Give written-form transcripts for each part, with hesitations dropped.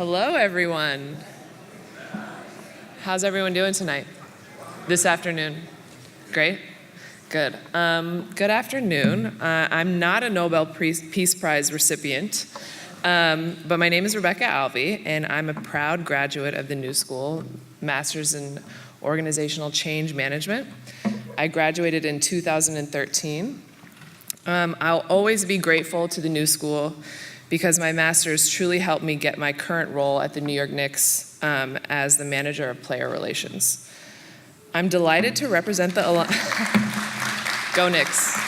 Hello, everyone. How's everyone doing tonight? This afternoon? Great? Good. Good afternoon. I'm not a Nobel Peace Prize recipient, but my name is Rebecca Alvey, and I'm a proud graduate of the New School, Master's in Organizational Change Management. I graduated in 2013. I'll always be grateful to the New School because my master's truly helped me get my current role at the New York Knicks as the manager of player relations. I'm delighted to represent the Go Knicks.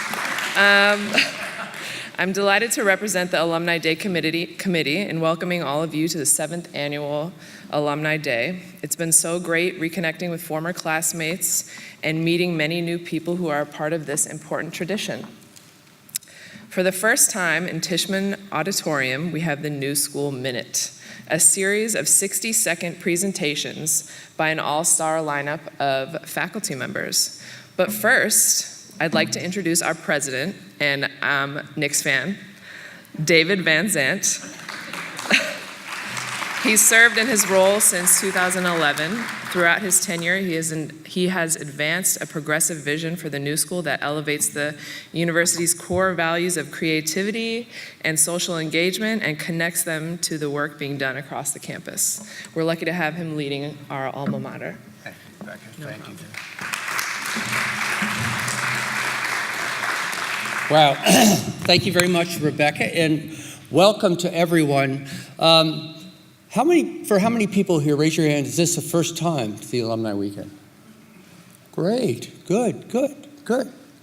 I'm delighted to represent the Alumni Day Committee in welcoming all of you to the 7th Annual Alumni Day. It's been so great reconnecting with former classmates and meeting many new people who are a part of this important tradition. For the first time in Tishman Auditorium, we have the New School Minute, a series of 60-second presentations by an all-star lineup of faculty members. But first, I'd like to introduce our president and Knicks fan, David Van Zandt. He's served in his role since 2011. Throughout his tenure, he has advanced a progressive vision for the New School that elevates the university's core values of creativity and social engagement and connects them to the work being done across the campus. We're lucky to have him leading our alma mater. Thank you, Rebecca. Thank you. Wow. Thank you very much, Rebecca, and welcome to everyone. How many people here, raise your hand, is this the first time to the Alumni Weekend? Great, good.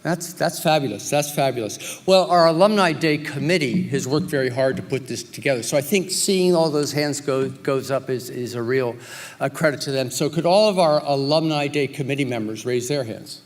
That's fabulous. Well, our Alumni Day Committee has worked very hard to put this together. So I think seeing all those hands goes up is a real credit to them. So could all of our Alumni Day Committee members raise their hands?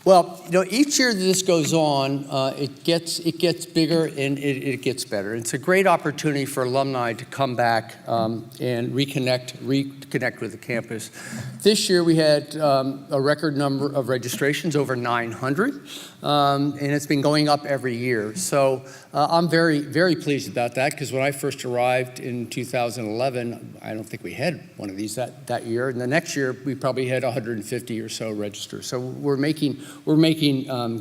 Well, each year that this goes on, it gets bigger and it gets better. It's a great opportunity for alumni to come back and reconnect with the campus. This year we had a record number of registrations, over 900, and it's been going up every year. So I'm very pleased about that, because when I first arrived in 2011, I don't think we had one of these that year. And the next year we probably had 150 or so register. So we're making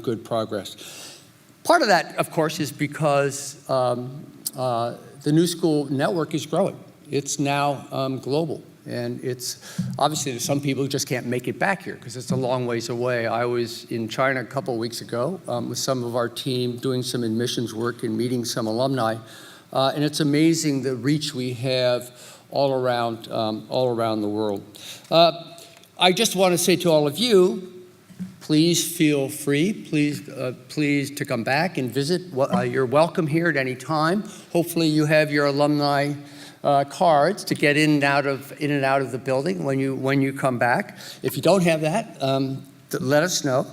good progress. Part of that, of course, is because the New School network is growing. It's now global. And it's obviously there's some people who just can't make it back here because it's a long ways away. I was in China a couple of weeks ago with some of our team doing some admissions work and meeting some alumni. And it's amazing the reach we have all around the world. I just want to say to all of you, please feel free, please to come back and visit. You're welcome here at any time. Hopefully you have your alumni cards to get in and out of the building when you come back. If you don't have that, let us know.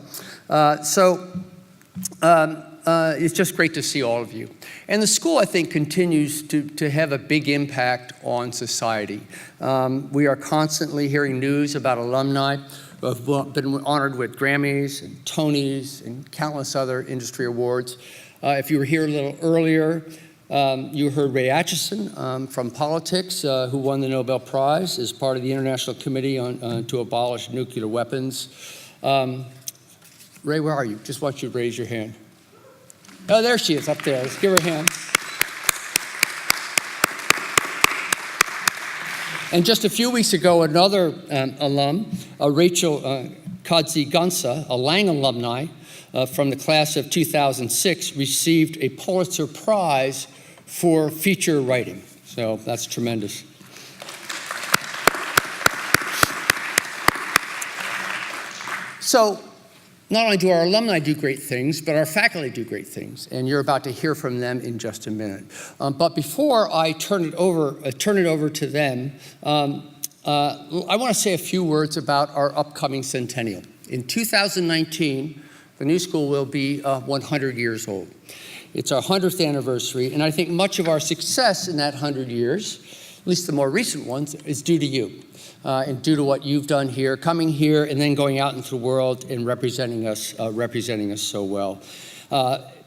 It's just great to see all of you. And the school, I think, continues to have a big impact on society. We are constantly hearing news about alumni who have been honored with Grammys and Tonys and countless other industry awards. If you were here a little earlier, you heard Ray Atchison from politics, who won the Nobel Prize as part of the International Committee to Abolish Nuclear Weapons. Ray, where are you? Just want you to raise your hand. Oh, there she is up there. Let's give her a hand. And just a few weeks ago, another alum, Rachel Kadzigansa, a Lang alumni from the class of 2006, received a Pulitzer Prize for feature writing. So that's tremendous. So not only do our alumni do great things, but our faculty do great things, and you're about to hear from them in just a minute. But before I turn it over to them, I want to say a few words about our upcoming centennial. In 2019, the New School will be 100 years old. It's our 100th anniversary, and I think much of our success in that 100 years least the more recent ones, is due to you. And due to what you've done here, coming here and then going out into the world and representing us so well.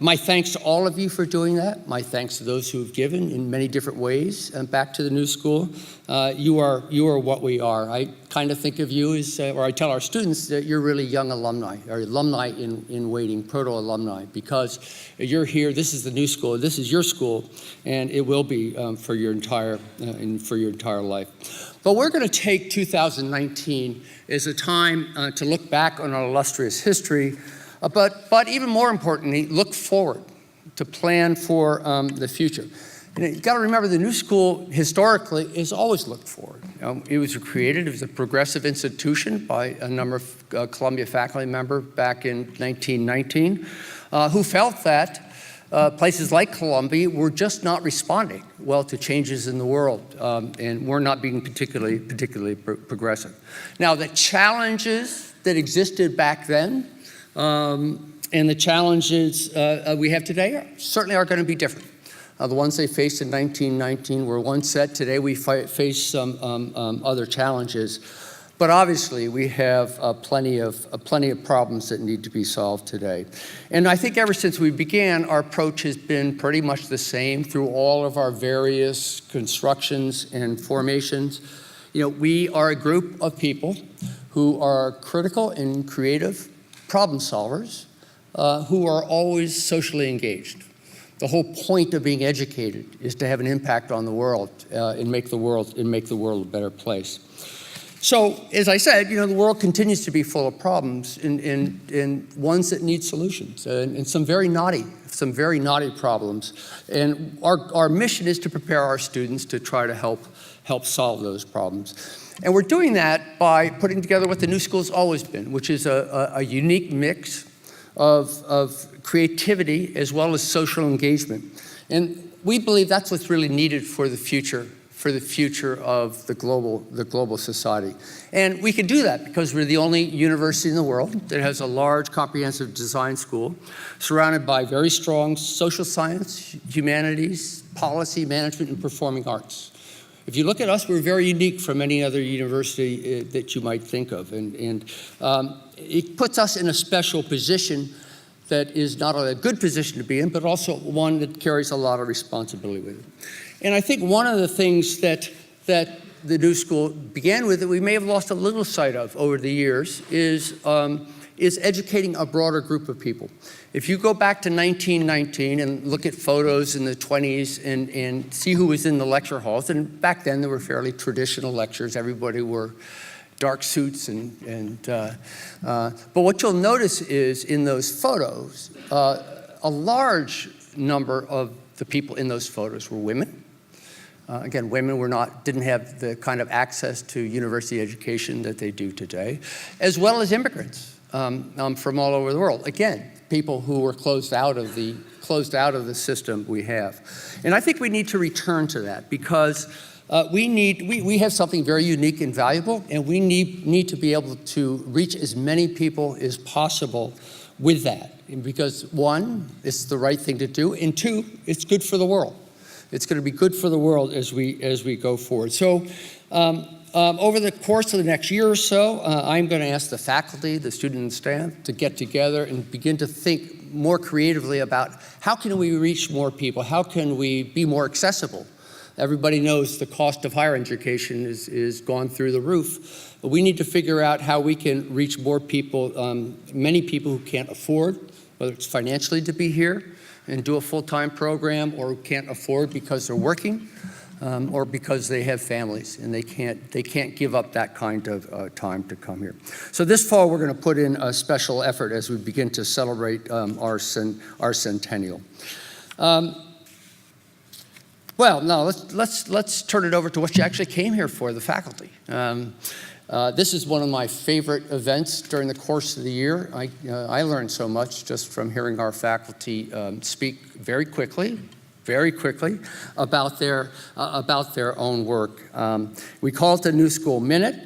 My thanks to all of you for doing that. My thanks to those who've given in many different ways back to the New School. You are what we are. I kind of think of you as, or I tell our students that you're really young alumni, or alumni in waiting, proto-alumni, because you're here, this is the New School, this is your school, and it will be for your entire life. But we're going to take 2019 as a time to look back on our illustrious history, but even more importantly, look forward to plan for the future. And you've got to remember, the New School historically has always looked forward. It was created as a progressive institution by a number of Columbia faculty members back in 1919 who felt that places like Columbia were just not responding well to changes in the world, and were not being particularly progressive. Now, the challenges that existed back then and the challenges we have today certainly are going to be different. The ones they faced in 1919 were one set. Today we face some other challenges. But obviously, we have plenty of problems that need to be solved today. And I think ever since we began, our approach has been pretty much the same through all of our various constructions and formations. You know, we are a group of people who are critical and creative problem solvers who are always socially engaged. The whole point of being educated is to have an impact on the world and make the world a better place. So, as I said, you know, the world continues to be full of problems and ones that need solutions, and some very naughty problems. And our mission is to prepare our students to try to help solve those problems. And we're doing that by putting together what the New School's always been, which is a unique mix of creativity as well as social engagement. And we believe that's what's really needed for the future of the global society. And we can do that because we're the only university in the world that has a large comprehensive design school surrounded by very strong social science, humanities, policy, management, and performing arts. If you look at us, we're very unique from any other university that you might think of. And it puts us in a special position that is not only a good position to be in, but also one that carries a lot of responsibility with it. And I think one of the things that the New School began with that we may have lost a little sight of over the years is educating a broader group of people. If you go back to 1919 and look at photos in the 20s and see who was in the lecture halls, and back then there were fairly traditional lectures. Everybody wore dark suits but what you'll notice is in those photos, a large number of the people in those photos were women. Again, women didn't have the kind of access to university education that they do today, as well as immigrants from all over the world. Again, people who were closed out of the system we have. And I think we need to return to that because we have something very unique and valuable, and we need to be able to reach as many people as possible with that. And because one, it's the right thing to do, and two, it's good for the world. It's going to be good for the world as we go forward. So over the course of the next year or so, I'm going to ask the faculty, the student and staff to get together and begin to think more creatively about how can we reach more people? How can we be more accessible? Everybody knows the cost of higher education is gone through the roof. But we need to figure out how we can reach more people, many people who can't afford, whether it's financially to be here and do a full-time program, or who can't afford because they're working, or because they have families and they can't give up that kind of time to come here. So this fall we're going to put in a special effort as we begin to celebrate our centennial. Well, now let's turn it over to what you actually came here for, the faculty. This is one of my favorite events during the course of the year. I learned so much just from hearing our faculty speak very quickly about their own work. We call it the New School Minute.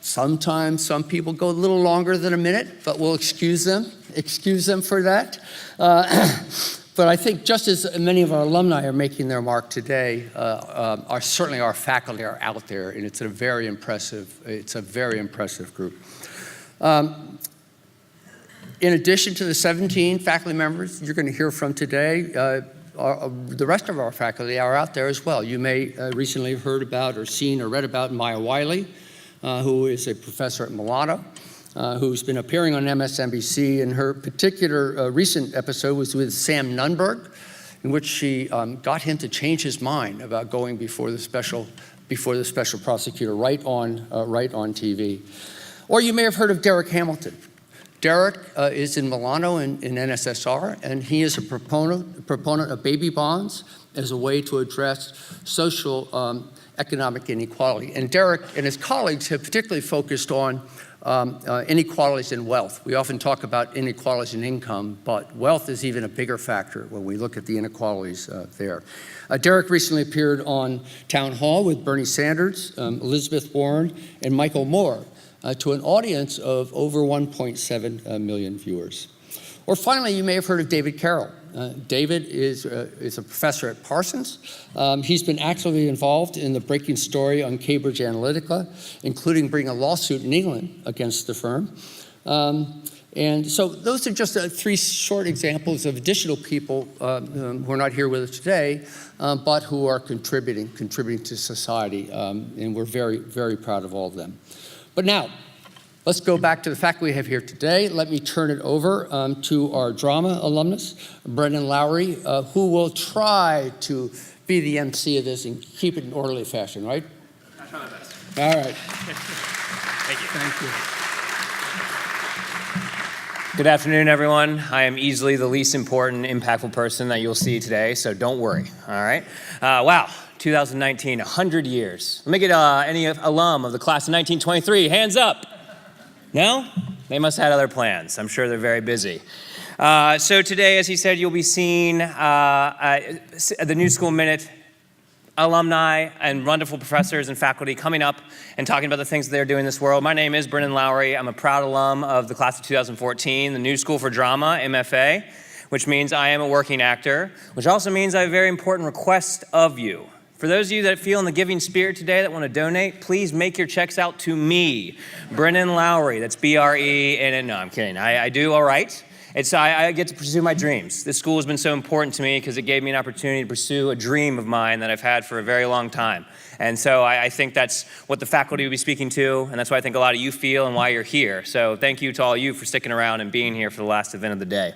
Sometimes some people go a little longer than a minute, but we'll excuse them excuse them for that. But I think just as many of our alumni are making their mark today, certainly our faculty are out there, and it's a very impressive group. In addition to the 17 faculty members you're going to hear from today, the rest of our faculty are out there as well. You may recently have heard about or seen or read about Maya Wiley, who is a professor at Milano, who's been appearing on MSNBC, and her particular recent episode was with Sam Nunberg, in which she got him to change his mind about going before the special prosecutor right on TV. Or you may have heard of Derek Hamilton. Derek is in Milano in NSSR, and he is a proponent of baby bonds as a way to address social economic inequality. And Derek and his colleagues have particularly focused on inequalities in wealth. We often talk about inequalities in income, but wealth is even a bigger factor when we look at the inequalities there. Derek recently appeared on Town Hall with Bernie Sanders, Elizabeth Warren, and Michael Moore, to an audience of over 1.7 million viewers. Or finally, you may have heard of David Carroll. David is a professor at Parsons. He's been actively involved in the breaking story on Cambridge Analytica, including bringing a lawsuit in England against the firm. And so those are just 3 short examples of additional people who are not here with us today, but who are contributing to society. And we're very, very proud of all of them. But now, let's go back to the faculty we have here today. Let me turn it over to our drama alumnus, Brennan Lowry, who will try to be the MC of this and keep it in orderly fashion, right? I'll try my best. All right. Thank you. Thank you. Good afternoon, everyone. I am easily the least important, impactful person that you'll see today, so don't worry, all right? Wow, 2019, 100 years. Let me get any alum of the class of 1923, hands up. No? They must have had other plans. I'm sure they're very busy. So today, as he said, you'll be seeing the New School Minute alumni and wonderful professors and faculty coming up and talking about the things that they're doing in this world. My name is Brennan Lowery. I'm a proud alum of the class of 2014, the New School for Drama, MFA, which means I am a working actor, which also means I have a very important request of you. For those of you that feel in the giving spirit today that want to donate, please make your checks out to me, Brennan Lowry. That's B-R-E-N-N. No, I'm kidding. I do all right. I get to pursue my dreams. This school has been so important to me because it gave me an opportunity to pursue a dream of mine that I've had for a very long time. And so I think that's what the faculty will be speaking to, and that's what I think a lot of you feel and why you're here. So thank you to all of you for sticking around and being here for the last event of the day.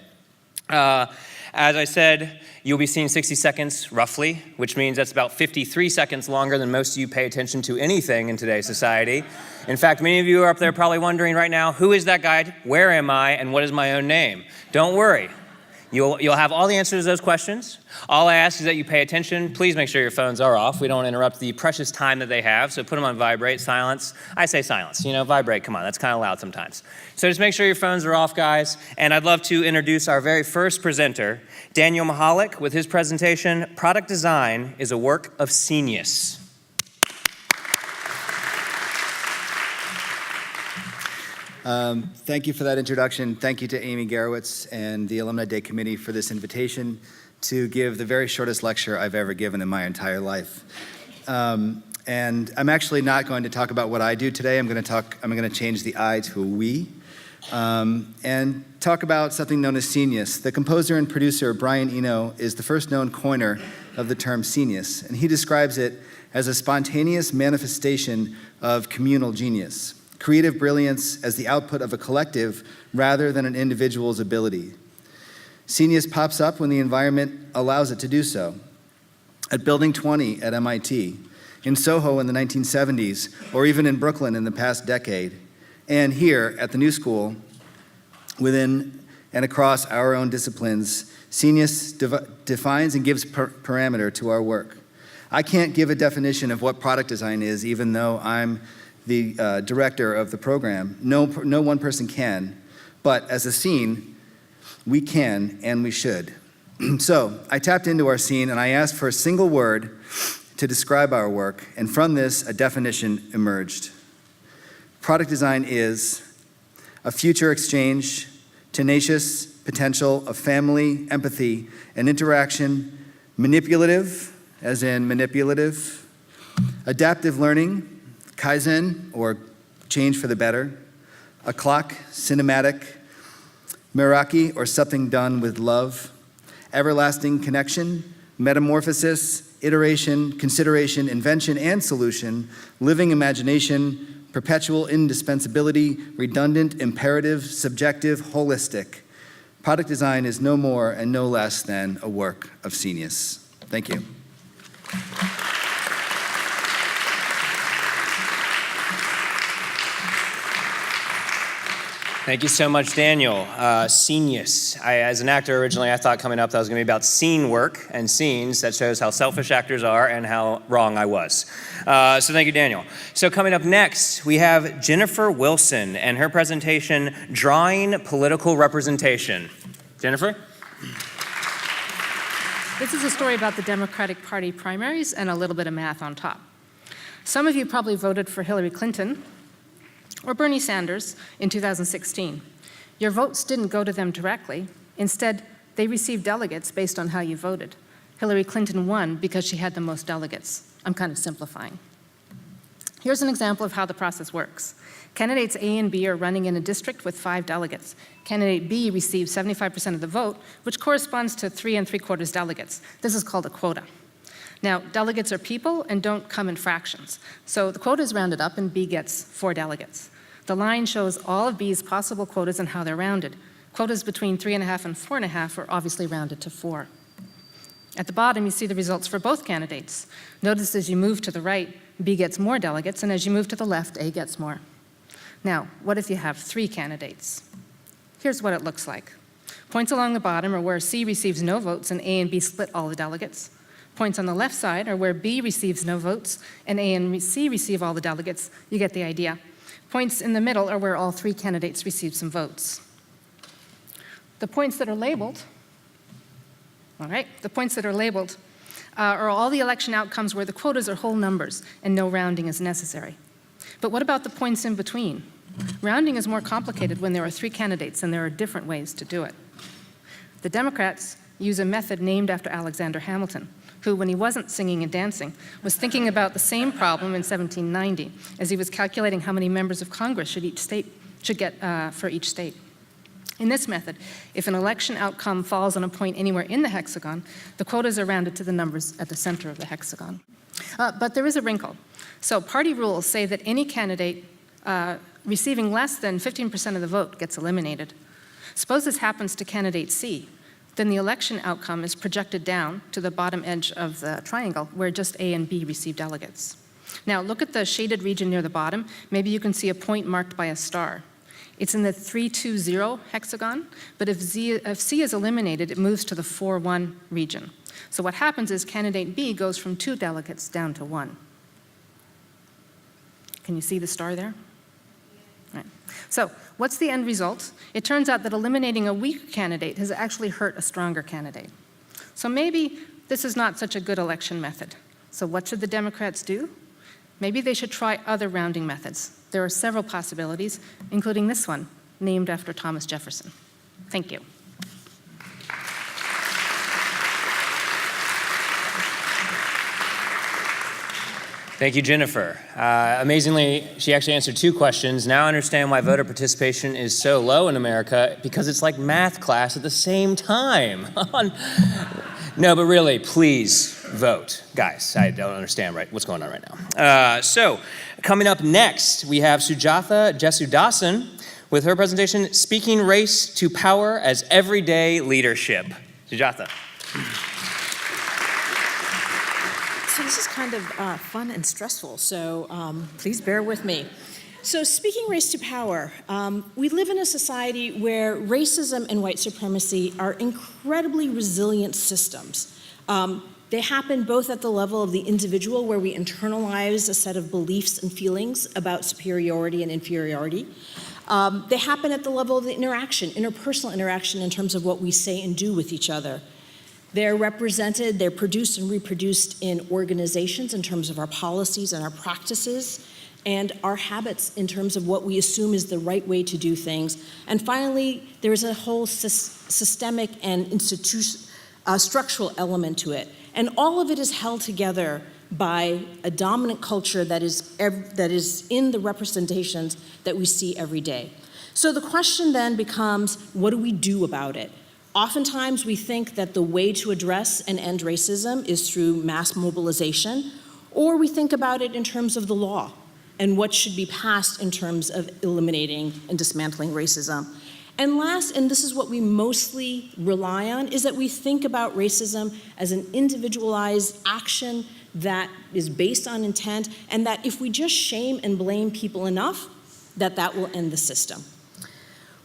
As I said, you'll be seeing 60 seconds roughly, which means that's about 53 seconds longer than most of you pay attention to anything in today's society. In fact, many of you are up there probably wondering right now, who is that guy, where am I, and what is my own name? Don't worry. You'll have all the answers to those questions. All I ask is that you pay attention. Please make sure your phones are off. We don't want to interrupt the precious time that they have, so put them on vibrate, silence. I say silence, vibrate, come on, that's kind of loud sometimes. So just make sure your phones are off, guys. And I'd love to introduce our very first presenter, Daniel Mahalik, with his presentation, Product Design is a Work of Genius. Thank you for that introduction. Thank you to Amy Garowitz and the Alumni Day Committee for this invitation to give the very shortest lecture I've ever given in my entire life. And I'm actually not going to talk about what I do today. I'm going to change the I to a we, and talk about something known as genius. The composer and producer Brian Eno is the first known coiner of the term genius, and he describes it as a spontaneous manifestation of communal genius. Creative brilliance as the output of a collective rather than an individual's ability. Genius pops up when the environment allows it to do so. At Building 20 at MIT, in Soho in the 1970s, or even in Brooklyn in the past decade, and here at the New School, within and across our own disciplines, genius defines and gives parameter to our work. I can't give a definition of what product design is, even though I'm the director of the program. No one person can, but as a scene, we can and we should. So I tapped into our scene and I asked for a single word to describe our work, and from this, a definition emerged. Product design is a future exchange tenacious potential of family, empathy, and interaction, manipulative, as in manipulative, adaptive learning, Kaizen, or change for the better, a clock, cinematic, Meraki, or something done with love, everlasting connection, metamorphosis, iteration, consideration, invention, and solution, living imagination, perpetual indispensability, redundant, imperative, subjective, holistic. Product design is no more and no less than a work of genius. Thank you. Thank you so much, Daniel. Scenius. As an actor originally, I thought coming up that was going to be about scene work and scenes. That shows how selfish actors are and how wrong I was. So thank you, Daniel. So coming up next, we have Jennifer Wilson and her presentation, Drawing Political Representation. Jennifer? This is a story about the Democratic Party primaries and a little bit of math on top. Some of you probably voted for Hillary Clinton or Bernie Sanders in 2016. Your votes didn't go to them directly. Instead, they received delegates based on how you voted. Hillary Clinton won because she had the most delegates. I'm kind of simplifying. Here's an example of how the process works. Candidates A and B are running in a district with 5 delegates. Candidate B receives 75% of the vote, which corresponds to 3 3/4 delegates. This is called a quota. Now, delegates are people and don't come in fractions. So the quota is rounded up and B gets 4 delegates. The line shows all of B's possible quotas and how they're rounded. Quotas between 3.5 and 4.5 are obviously rounded to 4. At the bottom, you see the results for both candidates. Notice as you move to the right, B gets more delegates, and as you move to the left, A gets more. Now, what if you have 3 candidates? Here's what it looks like. Points along the bottom are where C receives no votes and A and B split all the delegates. Points on the left side are where B receives no votes and A and C receive all the delegates. You get the idea. Points in the middle are where all 3 candidates receive some votes. The points that are labeled, are all the election outcomes where the quotas are whole numbers and no rounding is necessary. But what about the points in between? Rounding is more complicated when there are 3 candidates and there are different ways to do it. The Democrats use a method named after Alexander Hamilton, who, when he wasn't singing and dancing, was thinking about the same problem in 1790 as he was calculating how many members of Congress should get for each state. In this method, if an election outcome falls on a point anywhere in the hexagon, the quotas are rounded to the numbers at the center of the hexagon. But there is a wrinkle. So party rules say that any candidate receiving less than 15% of the vote gets eliminated. Suppose this happens to candidate C. Then the election outcome is projected down to the bottom edge of the triangle where just A and B receive delegates. Now look at the shaded region near the bottom. Maybe you can see a point marked by a star. It's in the 3-2-0 hexagon, but if C is eliminated, it moves to the 4-1 region. So what happens is candidate B goes from 2 delegates down to 1. Can you see the star there? Right. So what's the end result? It turns out that eliminating a weak candidate has actually hurt a stronger candidate. So maybe this is not such a good election method. So what should the Democrats do? Maybe they should try other rounding methods. There are several possibilities, including this one, named after Thomas Jefferson. Thank you. Thank you, Jennifer. Amazingly, she actually answered 2 questions. Now I understand why voter participation is so low in America, because it's like math class at the same time. No, but really, please vote. Guys, I don't understand what's going on right now. So, coming up next, we have Sujatha Dawson with her presentation, Speaking Race to Power as Everyday Leadership. Sujatha. So this is kind of fun and stressful, so please bear with me. So speaking race to power, we live in a society where racism and white supremacy are incredibly resilient systems. They happen both at the level of the individual, where we internalize a set of beliefs and feelings about superiority and inferiority. They happen at the level of the interaction, interpersonal interaction, in terms of what we say and do with each other. They're represented, they're produced and reproduced in organizations in terms of our policies and our practices. and our habits in terms of what we assume is the right way to do things. And finally, there's a whole systemic and structural element to it. And all of it is held together by a dominant culture that is in the representations that we see every day. So the question then becomes, what do we do about it? Oftentimes we think that the way to address and end racism is through mass mobilization, or we think about it in terms of the law and what should be passed in terms of eliminating and dismantling racism. And last, and this is what we mostly rely on, is that we think about racism as an individualized action that is based on intent, and that if we just shame and blame people enough, that will end the system.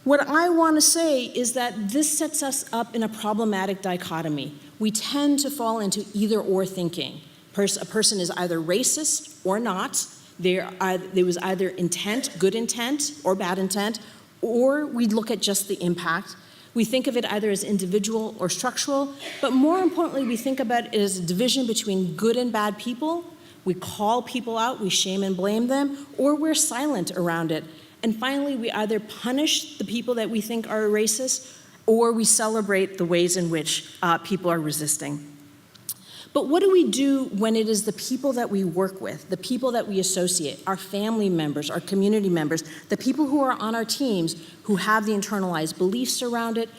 What I want to say is that this sets us up in a problematic dichotomy. We tend to fall into either-or thinking. A person is either racist or not. There was either intent, good intent, or bad intent, or we look at just the impact. We think of it either as individual or structural, but more importantly, we think about it as a division between good and bad people. We call people out, we shame and blame them, or we're silent around it. And finally, we either punish the people that we think are racist, or we celebrate the ways in which people are resisting. But what do we do when it is the people that we work with, the people that we associate, our family members, our community members, the people who are on our teams who have the internalized beliefs around it,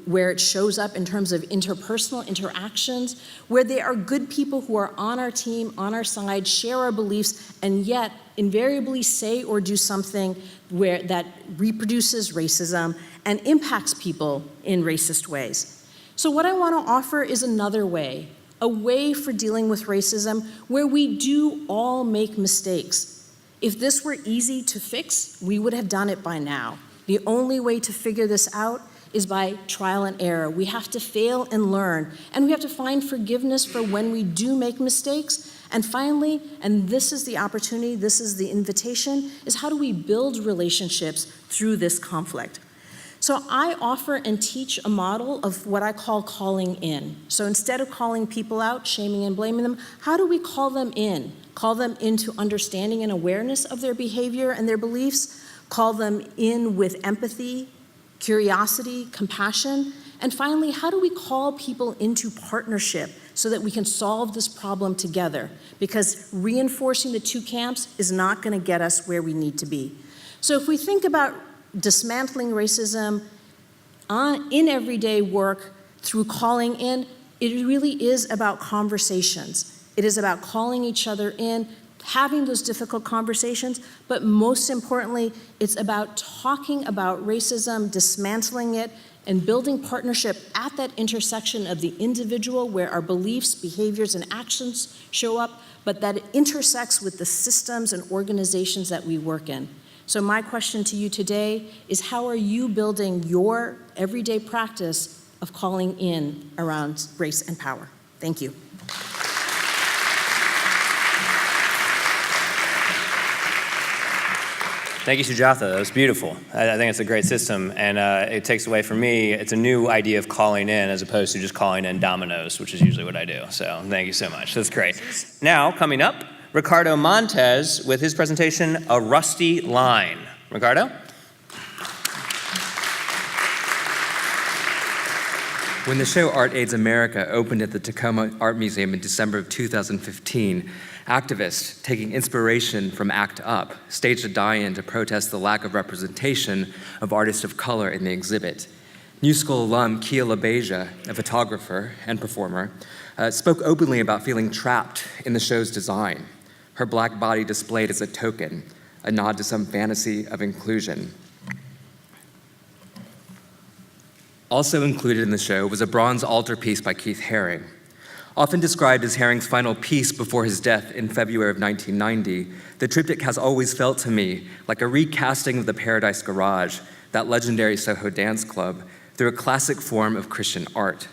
where it shows up in terms of interpersonal interactions, where they are good people who are on our team, on our side, share our beliefs, and yet invariably say or do something that reproduces racism and impacts people in racist ways. So what I want to offer is another way, a way for dealing with racism where we do all make mistakes. If this were easy to fix, we would have done it by now. The only way to figure this out is by trial and error. We have to fail and learn, and we have to find forgiveness for when we do make mistakes. And finally, and this is the opportunity, this is the invitation, is how do we build relationships through this conflict? So I offer and teach a model of what I call calling in. So instead of calling people out, shaming and blaming them, how do we call them in? Call them into understanding and awareness of their behavior and their beliefs, call them in with empathy, curiosity, compassion, and finally, how do we call people into partnership so that we can solve this problem together? Because reinforcing the two camps is not going to get us where we need to be. So if we think about dismantling racism in everyday work through calling in, it really is about conversations. It is about calling each other in, having those difficult conversations, but most importantly, it's about talking about racism, dismantling it, and building partnership at that intersection of the individual where our beliefs, behaviors, and actions show up, but that it intersects with the systems and organizations that we work in. So my question to you today is, how are you building your everyday practice of calling in around race and power? Thank you. Thank you, Sujatha. That was beautiful. I think it's a great system, and it takes away from me, it's a new idea of calling in as opposed to just calling in dominoes, which is usually what I do. So thank you so much. That's great. Now, coming up, Ricardo Montes with his presentation, A Rusty Line. Ricardo? When the show Art Aids America opened at the Tacoma Art Museum in December of 2015, activists, taking inspiration from ACT UP, staged a die-in to protest the lack of representation of artists of color in the exhibit. New School alum Kia LaBeija, a photographer and performer, spoke openly about feeling trapped in the show's design. Her black body displayed as a token, a nod to some fantasy of inclusion. Also included in the show was a bronze altarpiece by Keith Haring. Often described as Haring's final piece before his death in February of 1990, the triptych has always felt to me like a recasting of the Paradise Garage, that legendary Soho dance club, through a classic form of Christian art.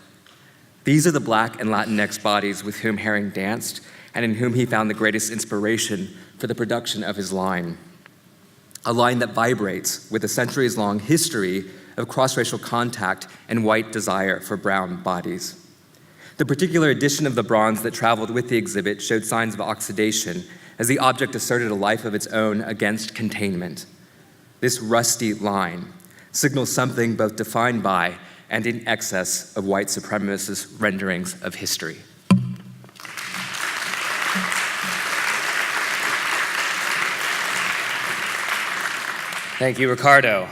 These are the Black and Latinx bodies with whom Haring danced and in whom he found the greatest inspiration for the production of his line. A line that vibrates with a centuries-long history of cross-racial contact and white desire for brown bodies. The particular edition of the bronze that traveled with the exhibit showed signs of oxidation, as the object asserted a life of its own against containment. This rusty line signals something both defined by and in excess of white supremacist renderings of history. Thank you, Ricardo.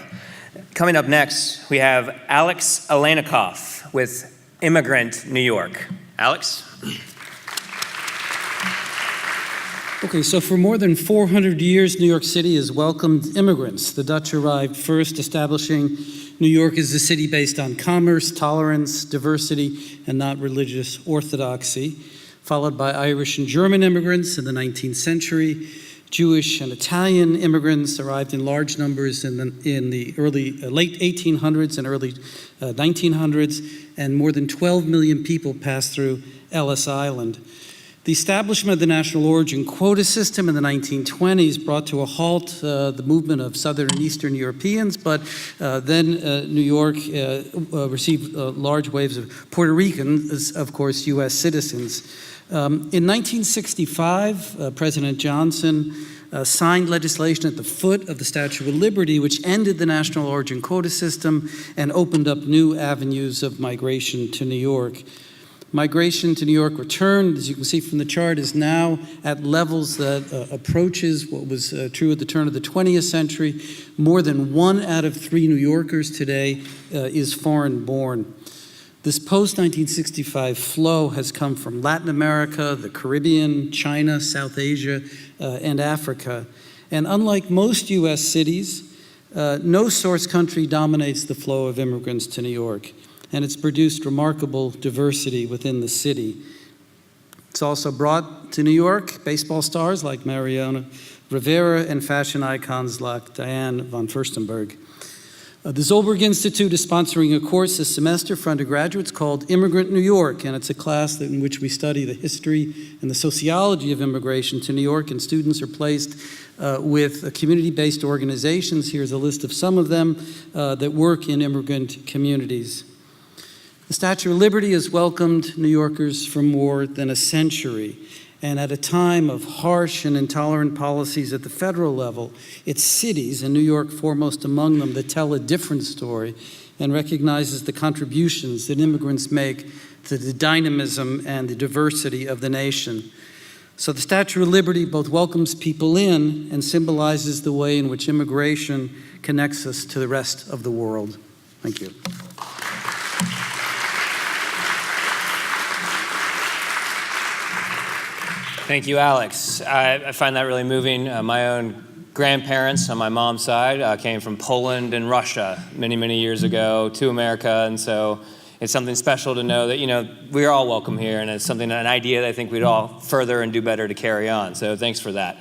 Coming up next, we have Alex Aleinikoff with Immigrant New York. Alex? Okay, so for more than 400 years, New York City has welcomed immigrants. The Dutch arrived first, establishing New York as a city based on commerce, tolerance, diversity, and not religious orthodoxy, followed by Irish and German immigrants in the 19th century. Jewish and Italian immigrants arrived in large numbers in the late 1800s and early 1900s, and more than 12 million people passed through Ellis Island. The establishment of the national origin quota system in the 1920s brought to a halt the movement of Southern and Eastern Europeans, but then New York received large waves of Puerto Ricans, of course, U.S. citizens. In 1965, President Johnson signed legislation at the foot of the Statue of Liberty, which ended the national origin quota system and opened up new avenues of migration to New York. Migration to New York returned, as you can see from the chart, is now at levels that approaches what was true at the turn of the 20th century. More than 1 out of 3 New Yorkers today is foreign-born. This post-1965 flow has come from Latin America, the Caribbean, China, South Asia, and Africa. And unlike most U.S. cities, no source country dominates the flow of immigrants to New York, and it's produced remarkable diversity within the city. It's also brought to New York baseball stars like Mariano Rivera and fashion icons like Diane von Furstenberg. The Zolberg Institute is sponsoring a course this semester for undergraduates called Immigrant New York, and it's a class in which we study the history and the sociology of immigration to New York, and students are placed with community-based organizations. Here's a list of some of them that work in immigrant communities. The Statue of Liberty has welcomed New Yorkers for more than a century. And at a time of harsh and intolerant policies at the federal level, it's cities, and New York foremost among them, that tell a different story and recognizes the contributions that immigrants make to the dynamism and the diversity of the nation. So the Statue of Liberty both welcomes people in and symbolizes the way in which immigration connects us to the rest of the world. Thank you. Thank you, Alex. I find that really moving. My own grandparents on my mom's side came from Poland and Russia many, many years ago to America, and so it's something special to know that, we're all welcome here, and it's an idea that I think we'd all further and do better to carry on. So thanks for that.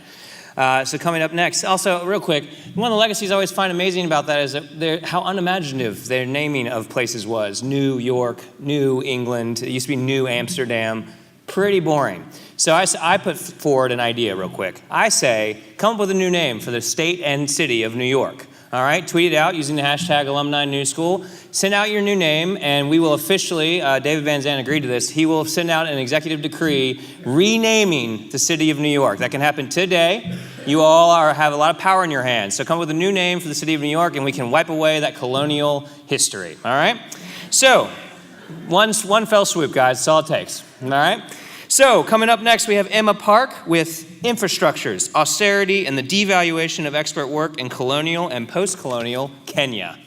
So coming up next, also real quick, one of the legacies I always find amazing about that is that how unimaginative their naming of places was. New York, New England, it used to be New Amsterdam. Pretty boring. So I put forward an idea real quick. I say, come up with a new name for the state and city of New York. All right, tweet it out using the hashtag Alumni New School. Send out your new name, and we will officially, David Van Zandt agreed to this, he will send out an executive decree renaming the city of New York. That can happen today. You all have a lot of power in your hands. So come up with a new name for the city of New York, and we can wipe away that colonial history. All right? So, one fell swoop, guys. That's all it takes. All right? So, coming up next, we have Emma Park with Infrastructures, Austerity, and the Devaluation of Expert Work in Colonial and Post-Colonial Kenya.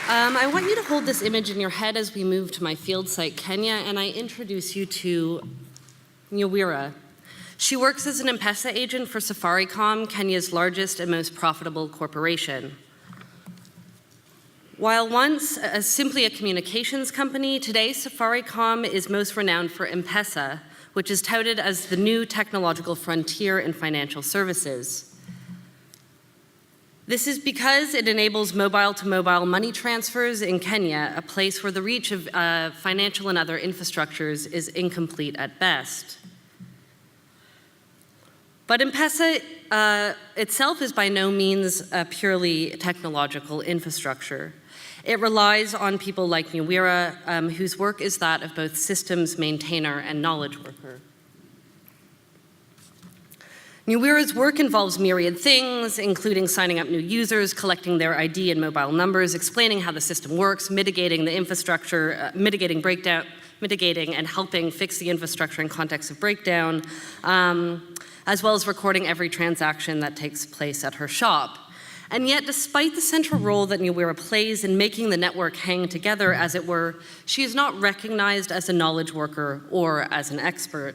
I want you to hold this image in your head as we move to my field site, Kenya, and I introduce you to Nyawira. She works as an M-Pesa agent for Safaricom, Kenya's largest and most profitable corporation. While once simply a communications company, today Safaricom is most renowned for M-Pesa, which is touted as the new technological frontier in financial services. This is because it enables mobile-to-mobile money transfers in Kenya, a place where the reach of financial and other infrastructures is incomplete at best. But M-Pesa itself is by no means a purely technological infrastructure. It relies on people like Nyawira, whose work is that of both systems maintainer and knowledge worker. Nyawira's work involves myriad things, including signing up new users, collecting their ID and mobile numbers, explaining how the system works, mitigating the infrastructure, mitigating and helping fix the infrastructure in context of breakdown, as well as recording every transaction that takes place at her shop. And yet, despite the central role that Nyawira plays in making the network hang together, as it were, she is not recognized as a knowledge worker or as an expert.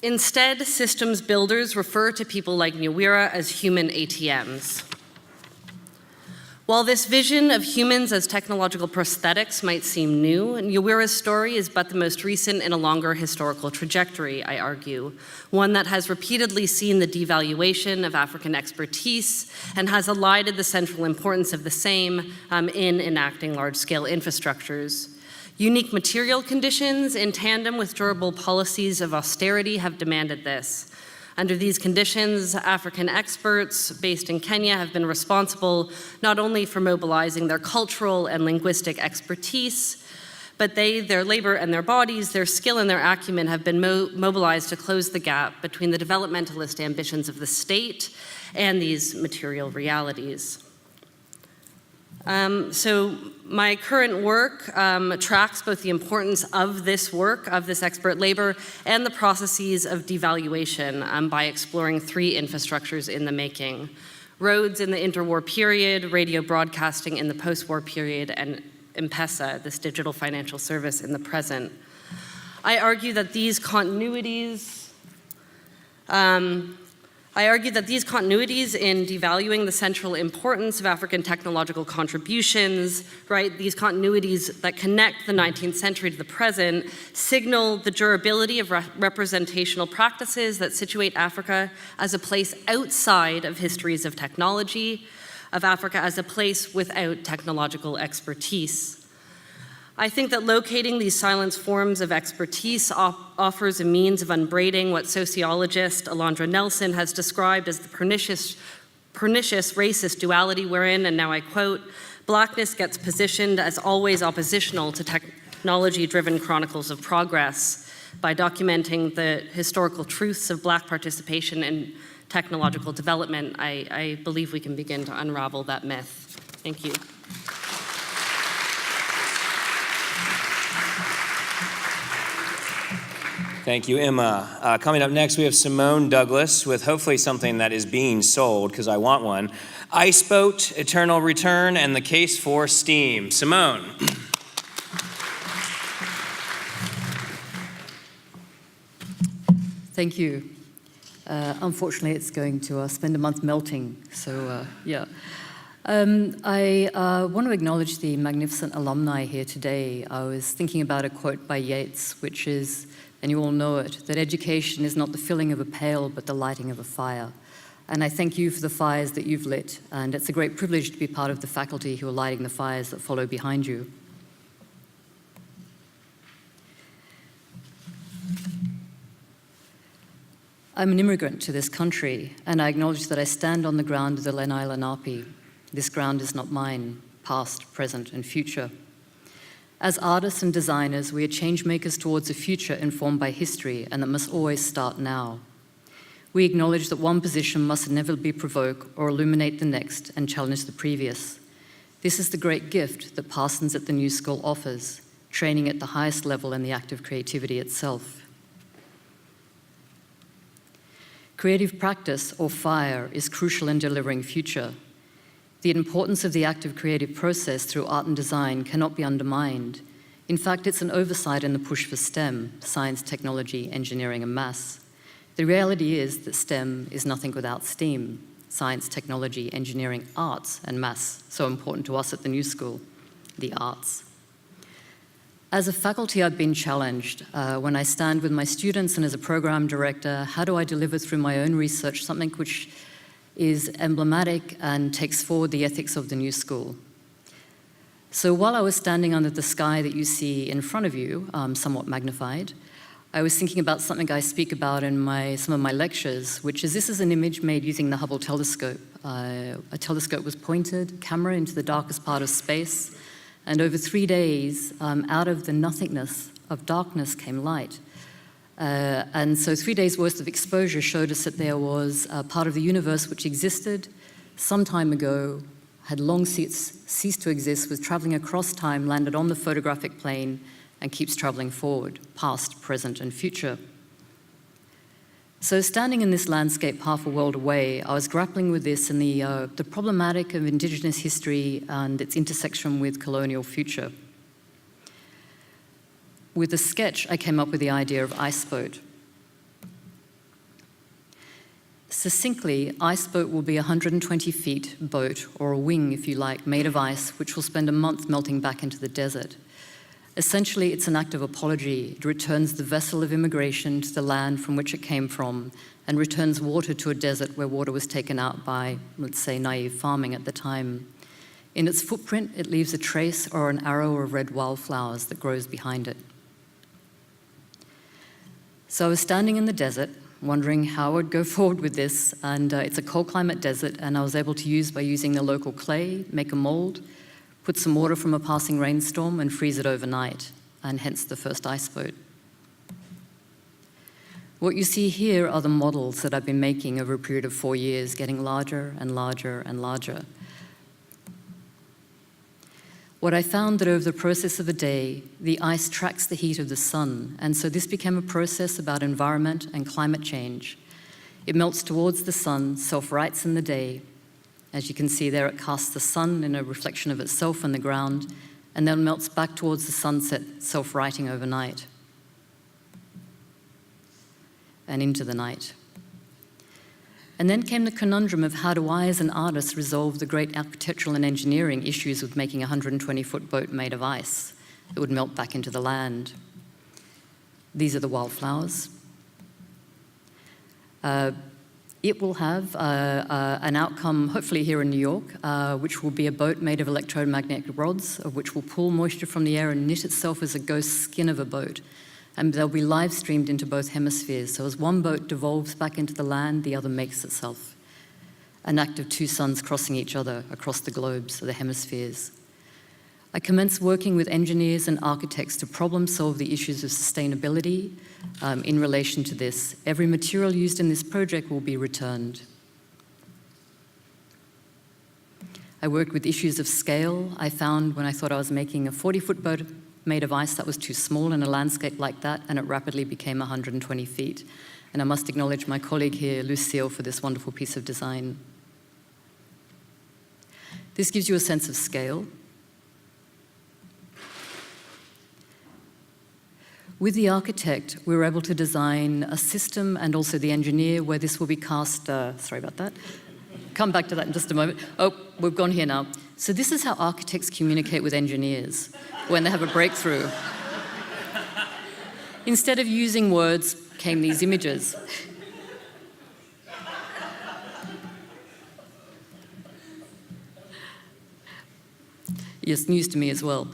Instead, systems builders refer to people like Nyawira as human ATMs. While this vision of humans as technological prosthetics might seem new, Nyawira's story is but the most recent in a longer historical trajectory, I argue, one that has repeatedly seen the devaluation of African expertise and has elided the central importance of the same in enacting large-scale infrastructures. Unique material conditions in tandem with durable policies of austerity have demanded this. Under these conditions, African experts based in Kenya have been responsible not only for mobilizing their cultural and linguistic expertise, but their labor and their bodies, their skill and their acumen have been mobilized to close the gap between the developmentalist ambitions of the state and these material realities. So my current work tracks both the importance of this work, of this expert labor, and the processes of devaluation by exploring three infrastructures in the making: roads in the interwar period, radio broadcasting in the post-war period, and M-Pesa, this digital financial service, in the present. I argue that these continuities in devaluing the central importance of African technological contributions, right, these continuities that connect the 19th century to the present, signal the durability of representational practices that situate Africa as a place outside of histories of technology, of Africa as a place without technological expertise. I think that locating these silenced forms of expertise offers a means of unbraiding what sociologist Alondra Nelson has described as the pernicious racist duality wherein, and now I quote, "Blackness gets positioned as always oppositional to technology-driven chronicles of progress by documenting the historical truths of Black participation in technological development." I believe we can begin to unravel that myth. Thank you. Thank you, Emma. Coming up next, we have Simone Douglas with hopefully something that is being sold, because I want one. Ice Boat, Eternal Return, and the Case for Steam. Simone. Thank you. Unfortunately, it's going to spend a month melting, so yeah. I want to acknowledge the magnificent alumni here today. I was thinking about a quote by Yeats, which is, and you all know it, that education is not the filling of a pail, but the lighting of a fire. And I thank you for the fires that you've lit, and it's a great privilege to be part of the faculty who are lighting the fires that follow behind you. I'm an immigrant to this country, and I acknowledge that I stand on the ground of the Lenai Lenape. This ground is not mine, past, present, and future. As artists and designers, we are change makers towards a future informed by history, and that must always start now. We acknowledge that one position must inevitably provoke or illuminate the next and challenge the previous. This is the great gift that Parsons at the New School offers, training at the highest level in the act of creativity itself. Creative practice, or fire, is crucial in delivering future. The importance of the active creative process through art and design cannot be undermined. In fact, it's an oversight in the push for STEM, science, technology, engineering, and maths. The reality is that STEM is nothing without STEAM, science, technology, engineering, arts, and maths, so important to us at the New School, the arts. As a faculty, I've been challenged. When I stand with my students and as a program director, how do I deliver through my own research something which is emblematic and takes forward the ethics of the New School? So while I was standing under the sky that you see in front of you, somewhat magnified, I was thinking about something I speak about in some of my lectures, which is this is an image made using the Hubble telescope. A telescope was pointed, camera into the darkest part of space, and over 3 days, out of the nothingness of darkness came light. And so 3 days worth of exposure showed us that there was a part of the universe which existed some time ago, had long ceased to exist, was traveling across time, landed on the photographic plane, and keeps traveling forward, past, present, and future. So standing in this landscape half a world away, I was grappling with this and the problematic of Indigenous history and its intersection with colonial future. With the sketch, I came up with the idea of iceboat. Succinctly, iceboat will be a 120 feet boat, or a wing if you like, made of ice, which will spend a month melting back into the desert. Essentially, it's an act of apology. It returns the vessel of immigration to the land from which it came from and returns water to a desert where water was taken out by, let's say, naive farming at the time. In its footprint, it leaves a trace or an arrow of red wildflowers that grows behind it. So I was standing in the desert, wondering how I would go forward with this, and it's a cold climate desert, and I was able to by using the local clay, make a mold, put some water from a passing rainstorm and freeze it overnight, and hence the first iceboat. What you see here are the models that I've been making over a period of 4 years, getting larger and larger and larger. What I found that over the process of a day, the ice tracks the heat of the sun, and so this became a process about environment and climate change. It melts towards the sun, self-rights in the day. As you can see there, it casts the sun in a reflection of itself on the ground, and then melts back towards the sunset, self-righting overnight and into the night. And then came the conundrum of how do I, as an artist, resolve the great architectural and engineering issues with making a 120-foot boat made of ice that would melt back into the land. These are the wildflowers. It will have an outcome, hopefully here in New York, which will be a boat made of electromagnetic rods, which will pull moisture from the air and knit itself as a ghost skin of a boat. And they'll be live streamed into both hemispheres. So as one boat devolves back into the land, the other makes itself. An act of two suns crossing each other across the globes of the hemispheres. I commenced working with engineers and architects to problem solve the issues of sustainability in relation to this. Every material used in this project will be returned. I worked with issues of scale. I found when I thought I was making a 40-foot boat made of ice that was too small in a landscape like that, and it rapidly became 120 feet. And I must acknowledge my colleague here, Lucille, for this wonderful piece of design. This gives you a sense of scale. With the architect, we were able to design a system, and also the engineer, where this will be cast, sorry about that. Come back to that in just a moment. Oh, we've gone here now. So this is how architects communicate with engineers when they have a breakthrough. Instead of using words, came these images. Yes, news to me as well.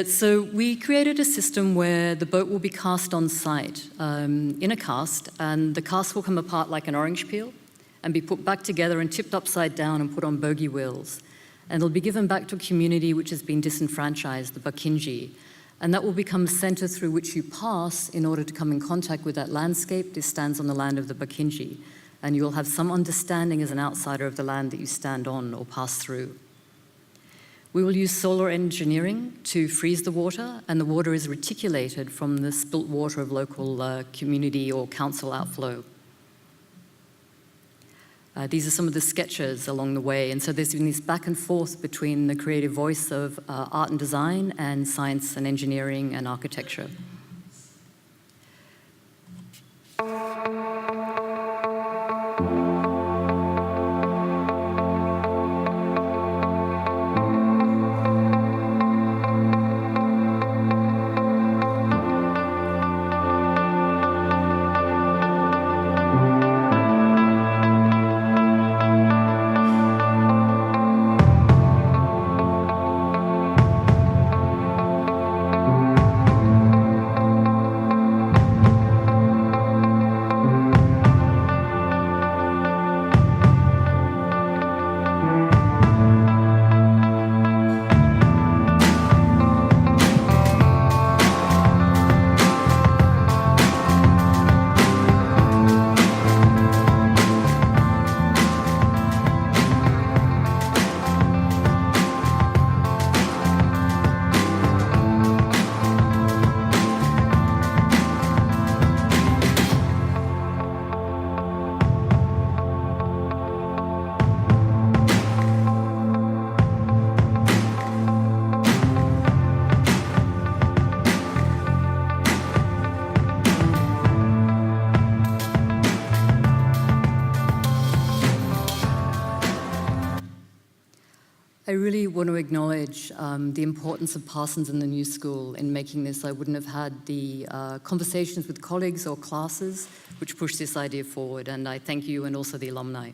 So we created a system where the boat will be cast on site in a cast, and the cast will come apart like an orange peel and be put back together and tipped upside down and put on bogie wheels. And it'll be given back to a community which has been disenfranchised, the Bachinji. And that will become a center through which you pass in order to come in contact with that landscape. This stands on the land of the Bachinji. And you'll have some understanding as an outsider of the land that you stand on or pass through. We will use solar engineering to freeze the water, and the water is reticulated from the spilt water of local community or council outflow. These are some of the sketches along the way, and so there's been this back and forth between the creative voice of art and design and science and engineering and architecture. really want to acknowledge the importance of Parsons and the New School in making this. I wouldn't have had the conversations with colleagues or classes which pushed this idea forward, and I thank you and also the alumni.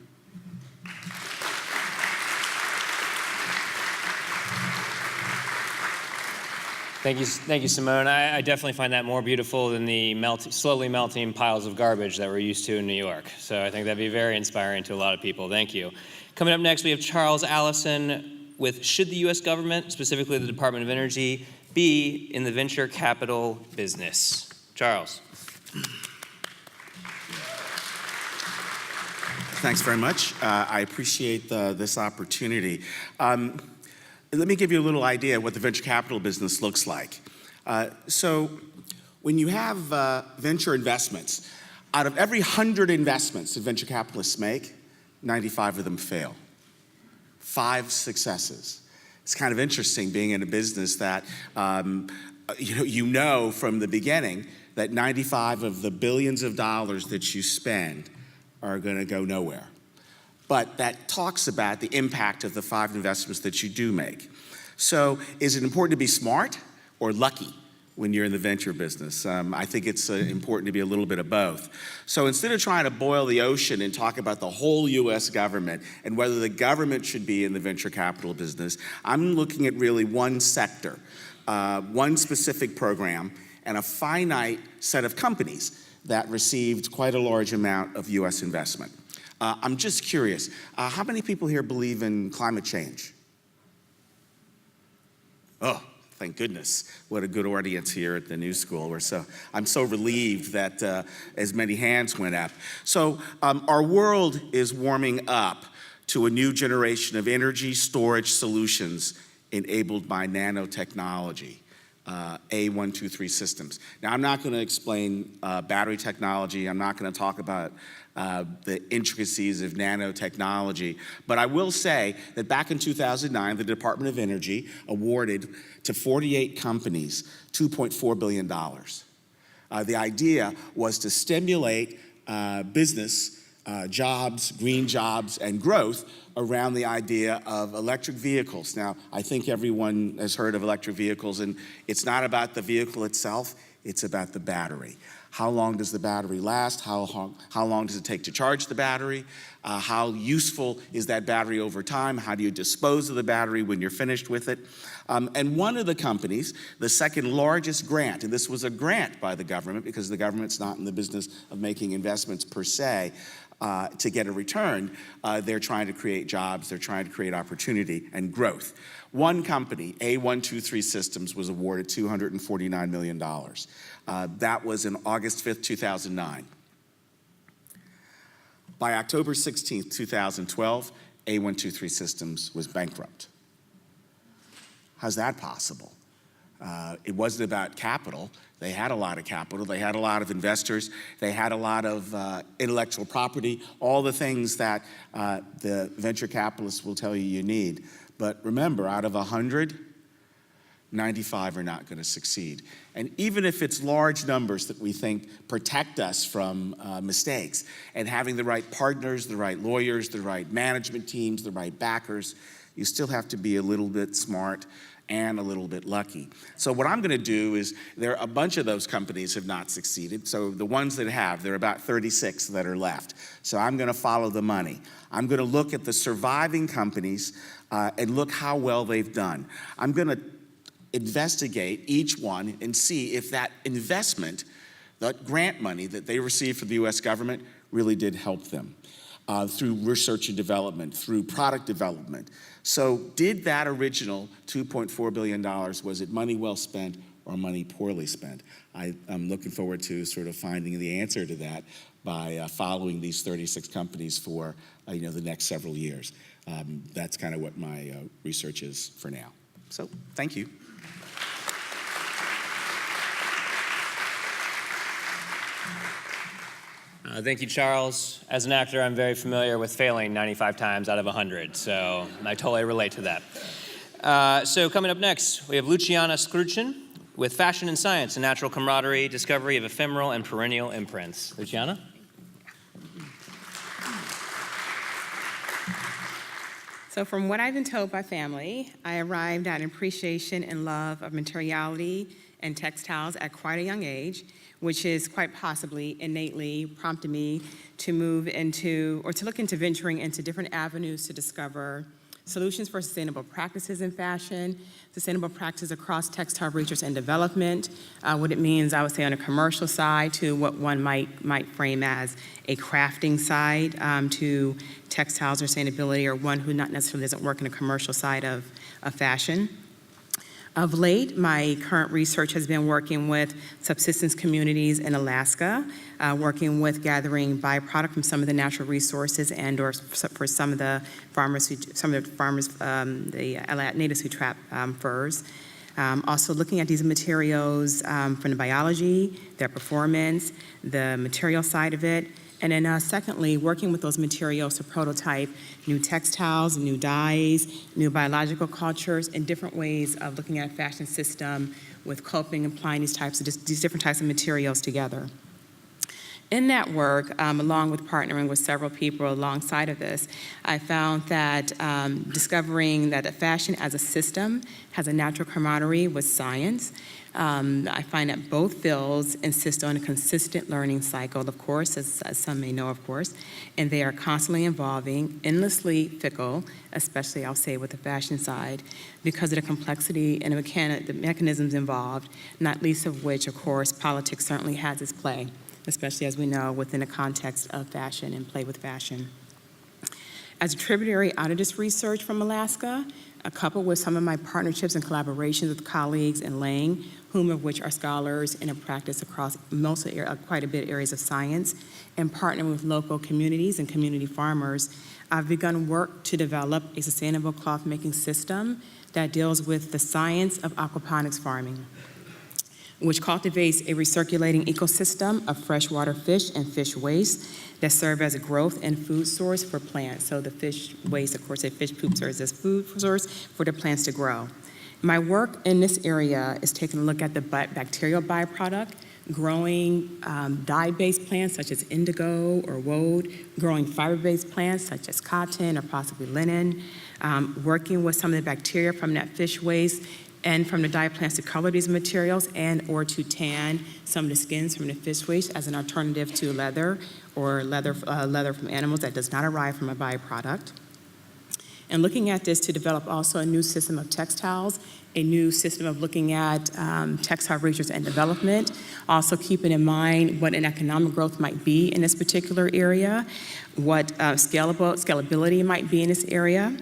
Thank you, Simone. I definitely find that more beautiful than the slowly melting piles of garbage that we're used to in New York. So I think that'd be very inspiring to a lot of people. Thank you. Coming up next, we have Charles Allison with Should the U.S. government, specifically the Department of Energy, be in the venture capital business? Charles. Thanks very much. I appreciate this opportunity. Let me give you a little idea of what the venture capital business looks like. So when you have venture investments, out of every 100 investments that venture capitalists make, 95 of them fail. 5 successes. It's kind of interesting being in a business that you know from the beginning that 95 of the billions of dollars that you spend are going to go nowhere. But that talks about the impact of the 5 investments that you do make. So is it important to be smart or lucky when you're in the venture business? I think it's important to be a little bit of both. So instead of trying to boil the ocean and talk about the whole US government and whether the government should be in the venture capital business, I'm looking at really one sector, one specific program, and a finite set of companies that received quite a large amount of US investment. I'm just curious, how many people here believe in climate change? Oh, thank goodness. What a good audience here at the New School. I'm so relieved that as many hands went up. So our world is warming up to a new generation of energy storage solutions enabled by nanotechnology. A123 systems. Now, I'm not going to explain battery technology. I'm not going to talk about the intricacies of nanotechnology, but I will say that back in 2009, the Department of Energy awarded to 48 companies $2.4 billion. The idea was to stimulate business, jobs, green jobs, and growth around the idea of electric vehicles. Now, I think everyone has heard of electric vehicles, and it's not about the vehicle itself, it's about the battery. How long does the battery last? How long does it take to charge the battery? How useful is that battery over time? How do you dispose of the battery when you're finished with it? And one of the companies, the second largest grant, and this was a grant by the government because the government's not in the business of making investments per se, to get a return, they're trying to create jobs, they're trying to create opportunity and growth. One company, A123 Systems, was awarded $249 million. That was in August 5th, 2009. By October 16th, 2012, A123 Systems was bankrupt. How's that possible? It wasn't about capital. They had a lot of capital. They had a lot of investors. They had a lot of intellectual property, all the things that the venture capitalists will tell you need. But remember, out of 100, 95 are not going to succeed. And even if it's large numbers that we think protect us from mistakes, and having the right partners, the right lawyers, the right management teams, the right backers, you still have to be a little bit smart and a little bit lucky. So what I'm going to do is, a bunch of those companies have not succeeded. So the ones that have, there are about 36 that are left. So I'm going to follow the money. I'm going to look at the surviving companies and look how well they've done. I'm going to investigate each one and see if that investment, that grant money that they received from the US government really did help them through research and development, through product development. So did that original $2.4 billion, was it money well spent or money poorly spent? I'm looking forward to sort of finding the answer to that by following these 36 companies for the next several years. That's kind of what my research is for now. So thank you. Thank you, Charles. As an actor, I'm very familiar with failing 95 times out of 100, so I totally relate to that. So coming up next, we have Luciana Skruchin with Fashion and Science, a Natural Camaraderie, Discovery of Ephemeral and Perennial Imprints. Luciana? So from what I've been told by family, I arrived at an appreciation and love of materiality and textiles at quite a young age, which is quite possibly innately prompted me to move into, or to look into venturing into different avenues to discover solutions for sustainable practices in fashion, sustainable practices across textile research and development, what it means, I would say, on a commercial side to what one might frame as a crafting side to textiles or sustainability, or one who not necessarily doesn't work in a commercial side of fashion. Of late, my current research has been working with subsistence communities in Alaska, working with gathering byproduct from some of the natural resources and/or for some of the farmers, the natives who trap furs. Also looking at these materials from the biology, their performance, the material side of it, and then secondly, working with those materials to prototype new textiles, new dyes, new biological cultures, and different ways of looking at a fashion system with coping and applying these different types of materials together. In that work, along with partnering with several people alongside of this, I found that discovering that fashion as a system has a natural camaraderie with science. I find that both fields insist on a consistent learning cycle, of course, as some may know, of course, and they are constantly evolving, endlessly fickle, especially, I'll say, with the fashion side, because of the complexity and the mechanisms involved, not least of which, of course, politics certainly has its play, especially as we know within the context of fashion and play with fashion. As a tributary out of this research from Alaska, coupled with some of my partnerships and collaborations with colleagues in Lang, whom of which are scholars and in practice across quite a bit of areas of science, and partnering with local communities and community farmers, I've begun work to develop a sustainable cloth making system that deals with the science of aquaponics farming, which cultivates a recirculating ecosystem of freshwater fish and fish waste that serve as a growth and food source for plants. So the fish waste, of course, the fish poop serves as food source for the plants to grow. My work in this area is taking a look at the bacterial byproduct, growing dye-based plants such as indigo or woad, growing fiber-based plants such as cotton or possibly linen, working with some of the bacteria from that fish waste and from the dye plants to color these materials and or to tan some of the skins from the fish waste as an alternative to leather or leather from animals that does not arrive from a byproduct. And looking at this to develop also a new system of textiles, a new system of looking at textile research and development, also keeping in mind what an economic growth might be in this particular area, what scalability might be in this area,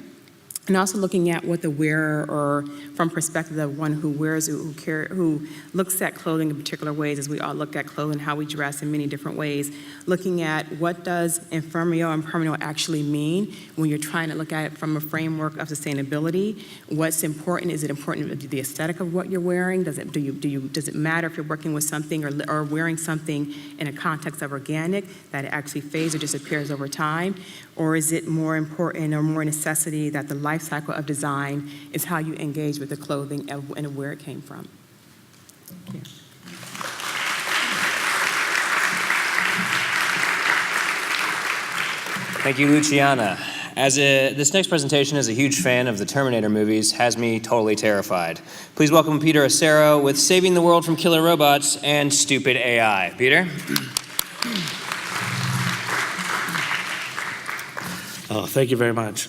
and also looking at what the wearer, or from perspective of one who wears, who looks at clothing in particular ways, as we all look at clothing, how we dress in many different ways, looking at what does infirmio and permanio actually mean when you're trying to look at it from a framework of sustainability. What's important? Is it important the aesthetic of what you're wearing? Does it matter if you're working with something or wearing something in a context of organic that it actually fades or disappears over time? Or is it more important or more necessity that the life cycle of design is how you engage with the clothing and where it came from? Thank you. Thank you, Luciana. This next presentation, as a huge fan of the Terminator movies, has me totally terrified. Please welcome Peter Acero with Saving the World from Killer Robots and Stupid AI. Peter? Oh, thank you very much.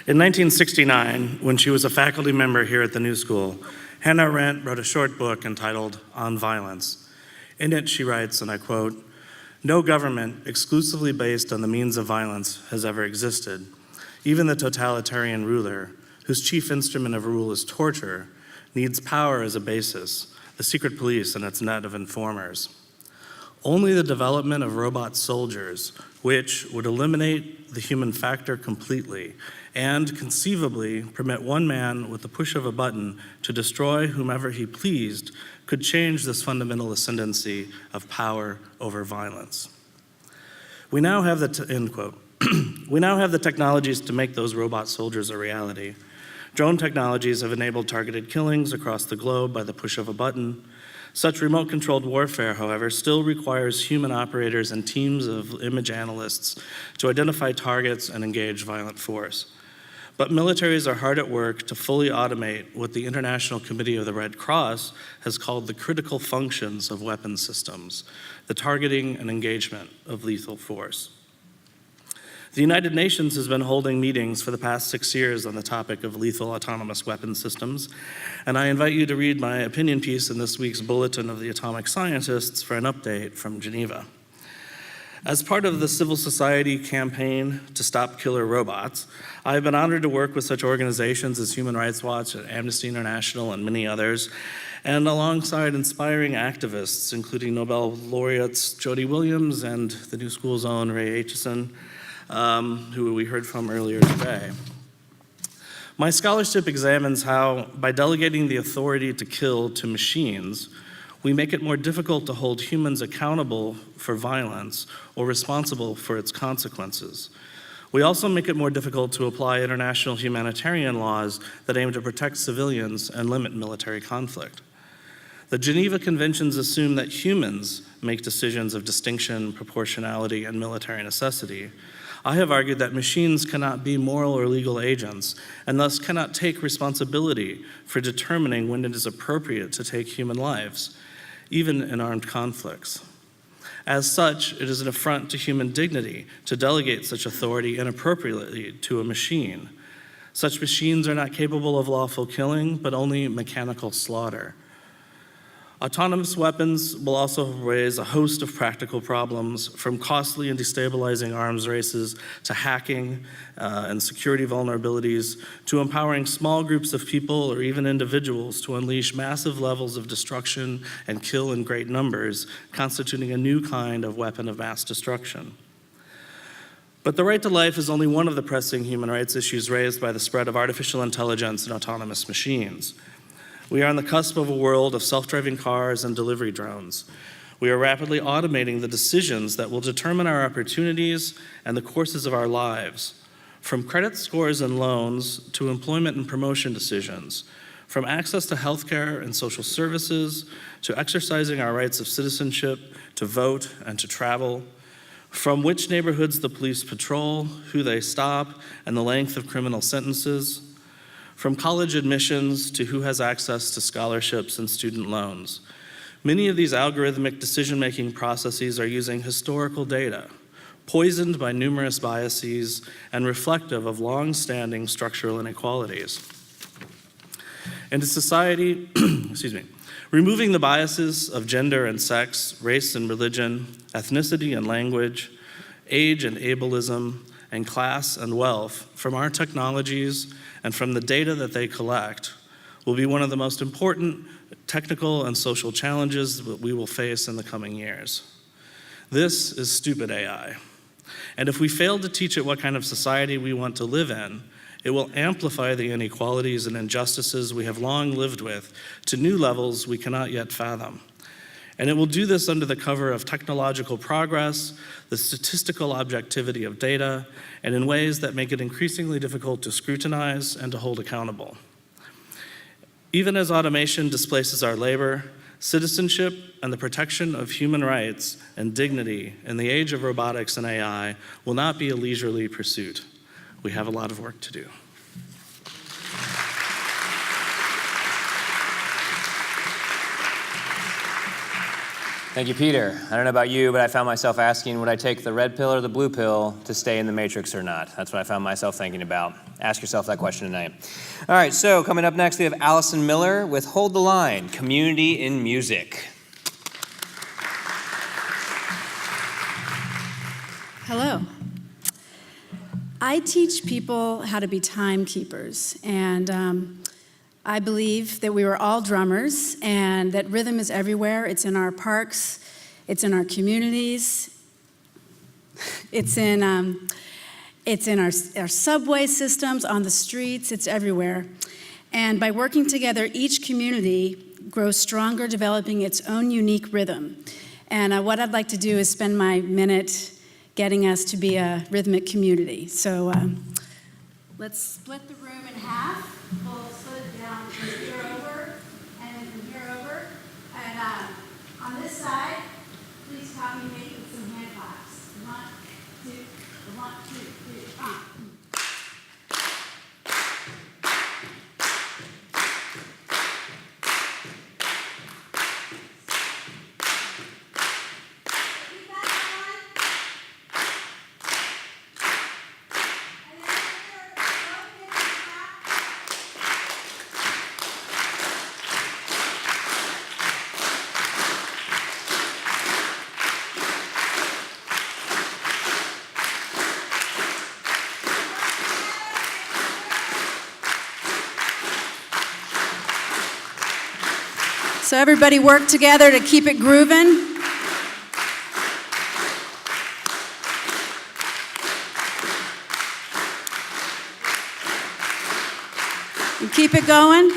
In 1969, when she was a faculty member here at the New School, Hannah Arendt wrote a short book entitled On Violence. In it, she writes, and I quote, "No government exclusively based on the means of violence has ever existed. Even the totalitarian ruler, whose chief instrument of rule is torture, needs power as a basis, the secret police and its net of informers. Only the development of robot soldiers, which would eliminate the human factor completely and conceivably permit one man with the push of a button to destroy whomever he pleased, could change this fundamental ascendancy of power over violence. We now have the, end quote. We now have the technologies to make those robot soldiers a reality. Drone technologies have enabled targeted killings across the globe by the push of a button. Such remote-controlled warfare, however, still requires human operators and teams of image analysts to identify targets and engage violent force. But militaries are hard at work to fully automate what the International Committee of the Red Cross has called the critical functions of weapons systems, the targeting and engagement of lethal force. The United Nations has been holding meetings for the past 6 years on the topic of lethal autonomous weapons systems, and I invite you to read my opinion piece in this week's Bulletin of the Atomic Scientists for an update from Geneva. As part of the civil society campaign to stop killer robots, I have been honored to work with such organizations as Human Rights Watch, Amnesty International, and many others, and alongside inspiring activists, including Nobel laureates Jody Williams and the New School's own Ray Aitchison, who we heard from earlier today. My scholarship examines how, by delegating the authority to kill to machines, we make it more difficult to hold humans accountable for violence or responsible for its consequences. We also make it more difficult to apply international humanitarian laws that aim to protect civilians and limit military conflict. The Geneva Conventions assume that humans make decisions of distinction, proportionality, and military necessity. I have argued that machines cannot be moral or legal agents and thus cannot take responsibility for determining when it is appropriate to take human lives, even in armed conflicts. As such, it is an affront to human dignity to delegate such authority inappropriately to a machine. Such machines are not capable of lawful killing, but only mechanical slaughter. Autonomous weapons will also raise a host of practical problems, from costly and destabilizing arms races to hacking and security vulnerabilities, to empowering small groups of people or even individuals to unleash massive levels of destruction and kill in great numbers, constituting a new kind of weapon of mass destruction. But the right to life is only one of the pressing human rights issues raised by the spread of artificial intelligence and autonomous machines. We are on the cusp of a world of self-driving cars and delivery drones. We are rapidly automating the decisions that will determine our opportunities and the courses of our lives, from credit scores and loans to employment and promotion decisions, from access to healthcare and social services to exercising our rights of citizenship, to vote and to travel, from which neighborhoods the police patrol, who they stop, and the length of criminal sentences, from college admissions to who has access to scholarships and student loans. Many of these algorithmic decision-making processes are using historical data, poisoned by numerous biases and reflective of long-standing structural inequalities. In a society, removing the biases of gender and sex, race and religion, ethnicity and language, age and ableism, and class and wealth from our technologies and from the data that they collect will be one of the most important technical and social challenges that we will face in the coming years. This is stupid AI. And if we fail to teach it what kind of society we want to live in, it will amplify the inequalities and injustices we have long lived with to new levels we cannot yet fathom. And it will do this under the cover of technological progress, the statistical objectivity of data, and in ways that make it increasingly difficult to scrutinize and to hold accountable. Even as automation displaces our labor, citizenship and the protection of human rights and dignity in the age of robotics and AI will not be a leisurely pursuit. We have a lot of work to do. Thank you, Peter. I don't know about you, but I found myself asking, would I take the red pill or the blue pill to stay in the matrix or not? That's what I found myself thinking about. Ask yourself that question tonight. All right, so coming up next, we have Allison Miller with Hold the Line, Community in Music. Hello. I teach people how to be timekeepers, and I believe that we were all drummers and that rhythm is everywhere. It's in our parks, it's in our communities, it's in our subway systems, on the streets, it's everywhere. And by working together, each community grows stronger, developing its own unique rhythm. And what I'd like to do is spend my minute getting us to be a rhythmic community. So let's split the room in half. We'll split it down from here over and then from here over. And On this side, please copy me with some hand claps. 1, 2, 1, 2, 3, 1. So everybody work together to keep it grooving. And keep it going.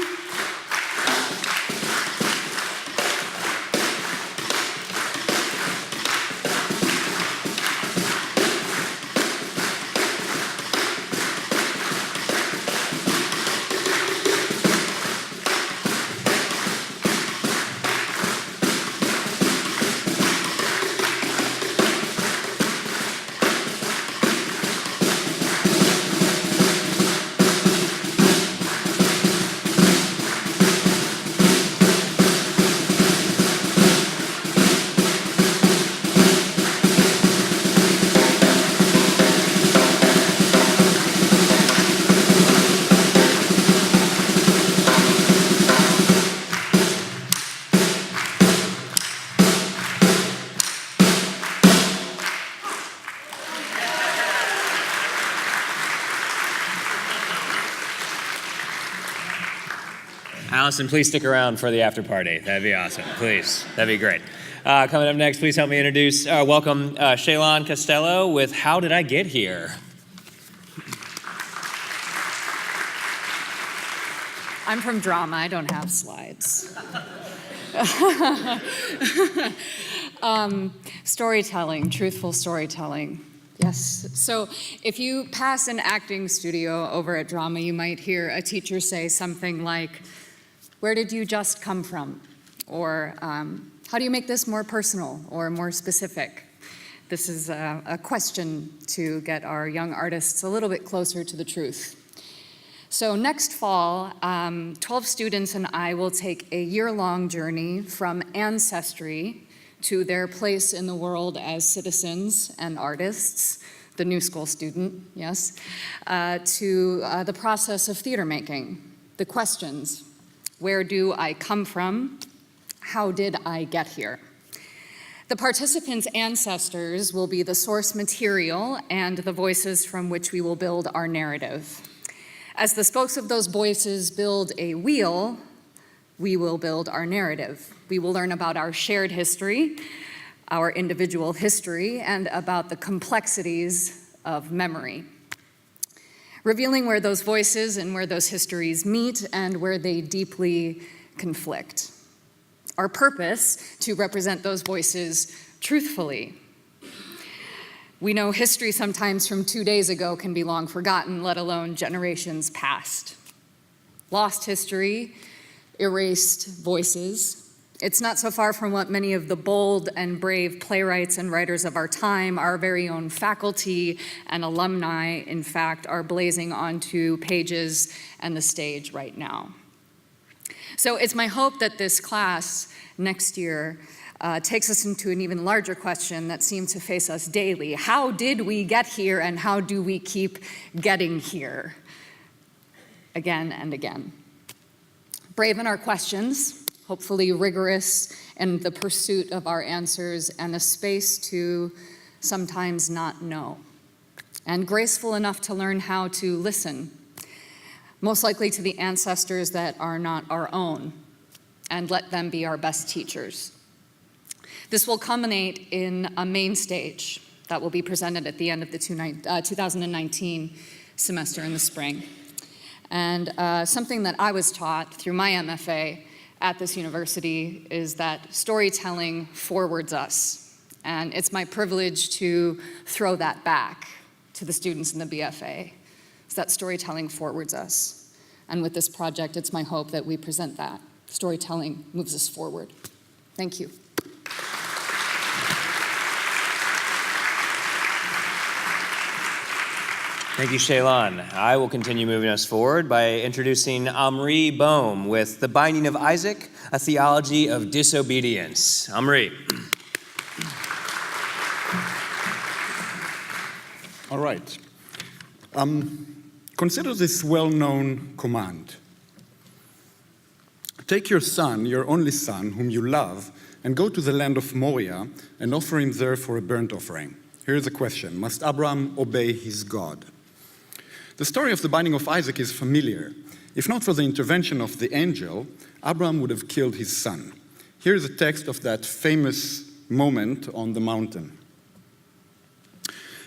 Allison, please stick around for the after party. That'd be awesome. Please. That'd be great. Coming up next, please help me welcome Shaylon Costello with How Did I Get Here? I'm from drama. I don't have slides. Storytelling, truthful storytelling. Yes. So if you pass an acting studio over at drama, you might hear a teacher say something like, "Where did you just come from?" Or, "How do you make this more personal or more specific?" This is a question to get our young artists a little bit closer to the truth. So next fall, 12 students and I will take a year-long journey from ancestry to their place in the world as citizens and artists, the new school student, yes, to the process of theater making, the questions: where do I come from? How did I get here? The participants' ancestors will be the source material and the voices from which we will build our narrative. As the spokes of those voices build a wheel, we will build our narrative. We will learn about our shared history, our individual history, and about the complexities of memory, revealing where those voices and where those histories meet and where they deeply conflict. Our purpose: to represent those voices truthfully. We know history sometimes from 2 days ago can be long forgotten, let alone generations past. Lost history, erased voices. It's not so far from what many of the bold and brave playwrights and writers of our time, our very own faculty and alumni, in fact, are blazing onto pages and the stage right now. So it's my hope that this class next year takes us into an even larger question that seems to face us daily. How did we get here, and how do we keep getting here? Again and again. Brave in our questions, hopefully rigorous in the pursuit of our answers, and a space to sometimes not know, and graceful enough to learn how to listen, most likely to the ancestors that are not our own, and let them be our best teachers. This will culminate in a main stage that will be presented at the end of the 2019 semester in the spring. And something that I was taught through my MFA at this university is that storytelling forwards us. And it's my privilege to throw that back to the students in the BFA, so that storytelling forwards us. And with this project, it's my hope that we present that. Storytelling moves us forward. Thank you. Thank you, Shaylon. I will continue moving us forward by introducing Amri Bohm with The Binding of Isaac, a Theology of Disobedience. Amri. All right. Consider this well-known command. Take your son, your only son, whom you love, and go to the land of Moriah and offer him there for a burnt offering. Here's the question: must Abraham obey his God? The story of the binding of Isaac is familiar. If not for the intervention of the angel, Abraham would have killed his son. Here's a text of that famous moment on the mountain.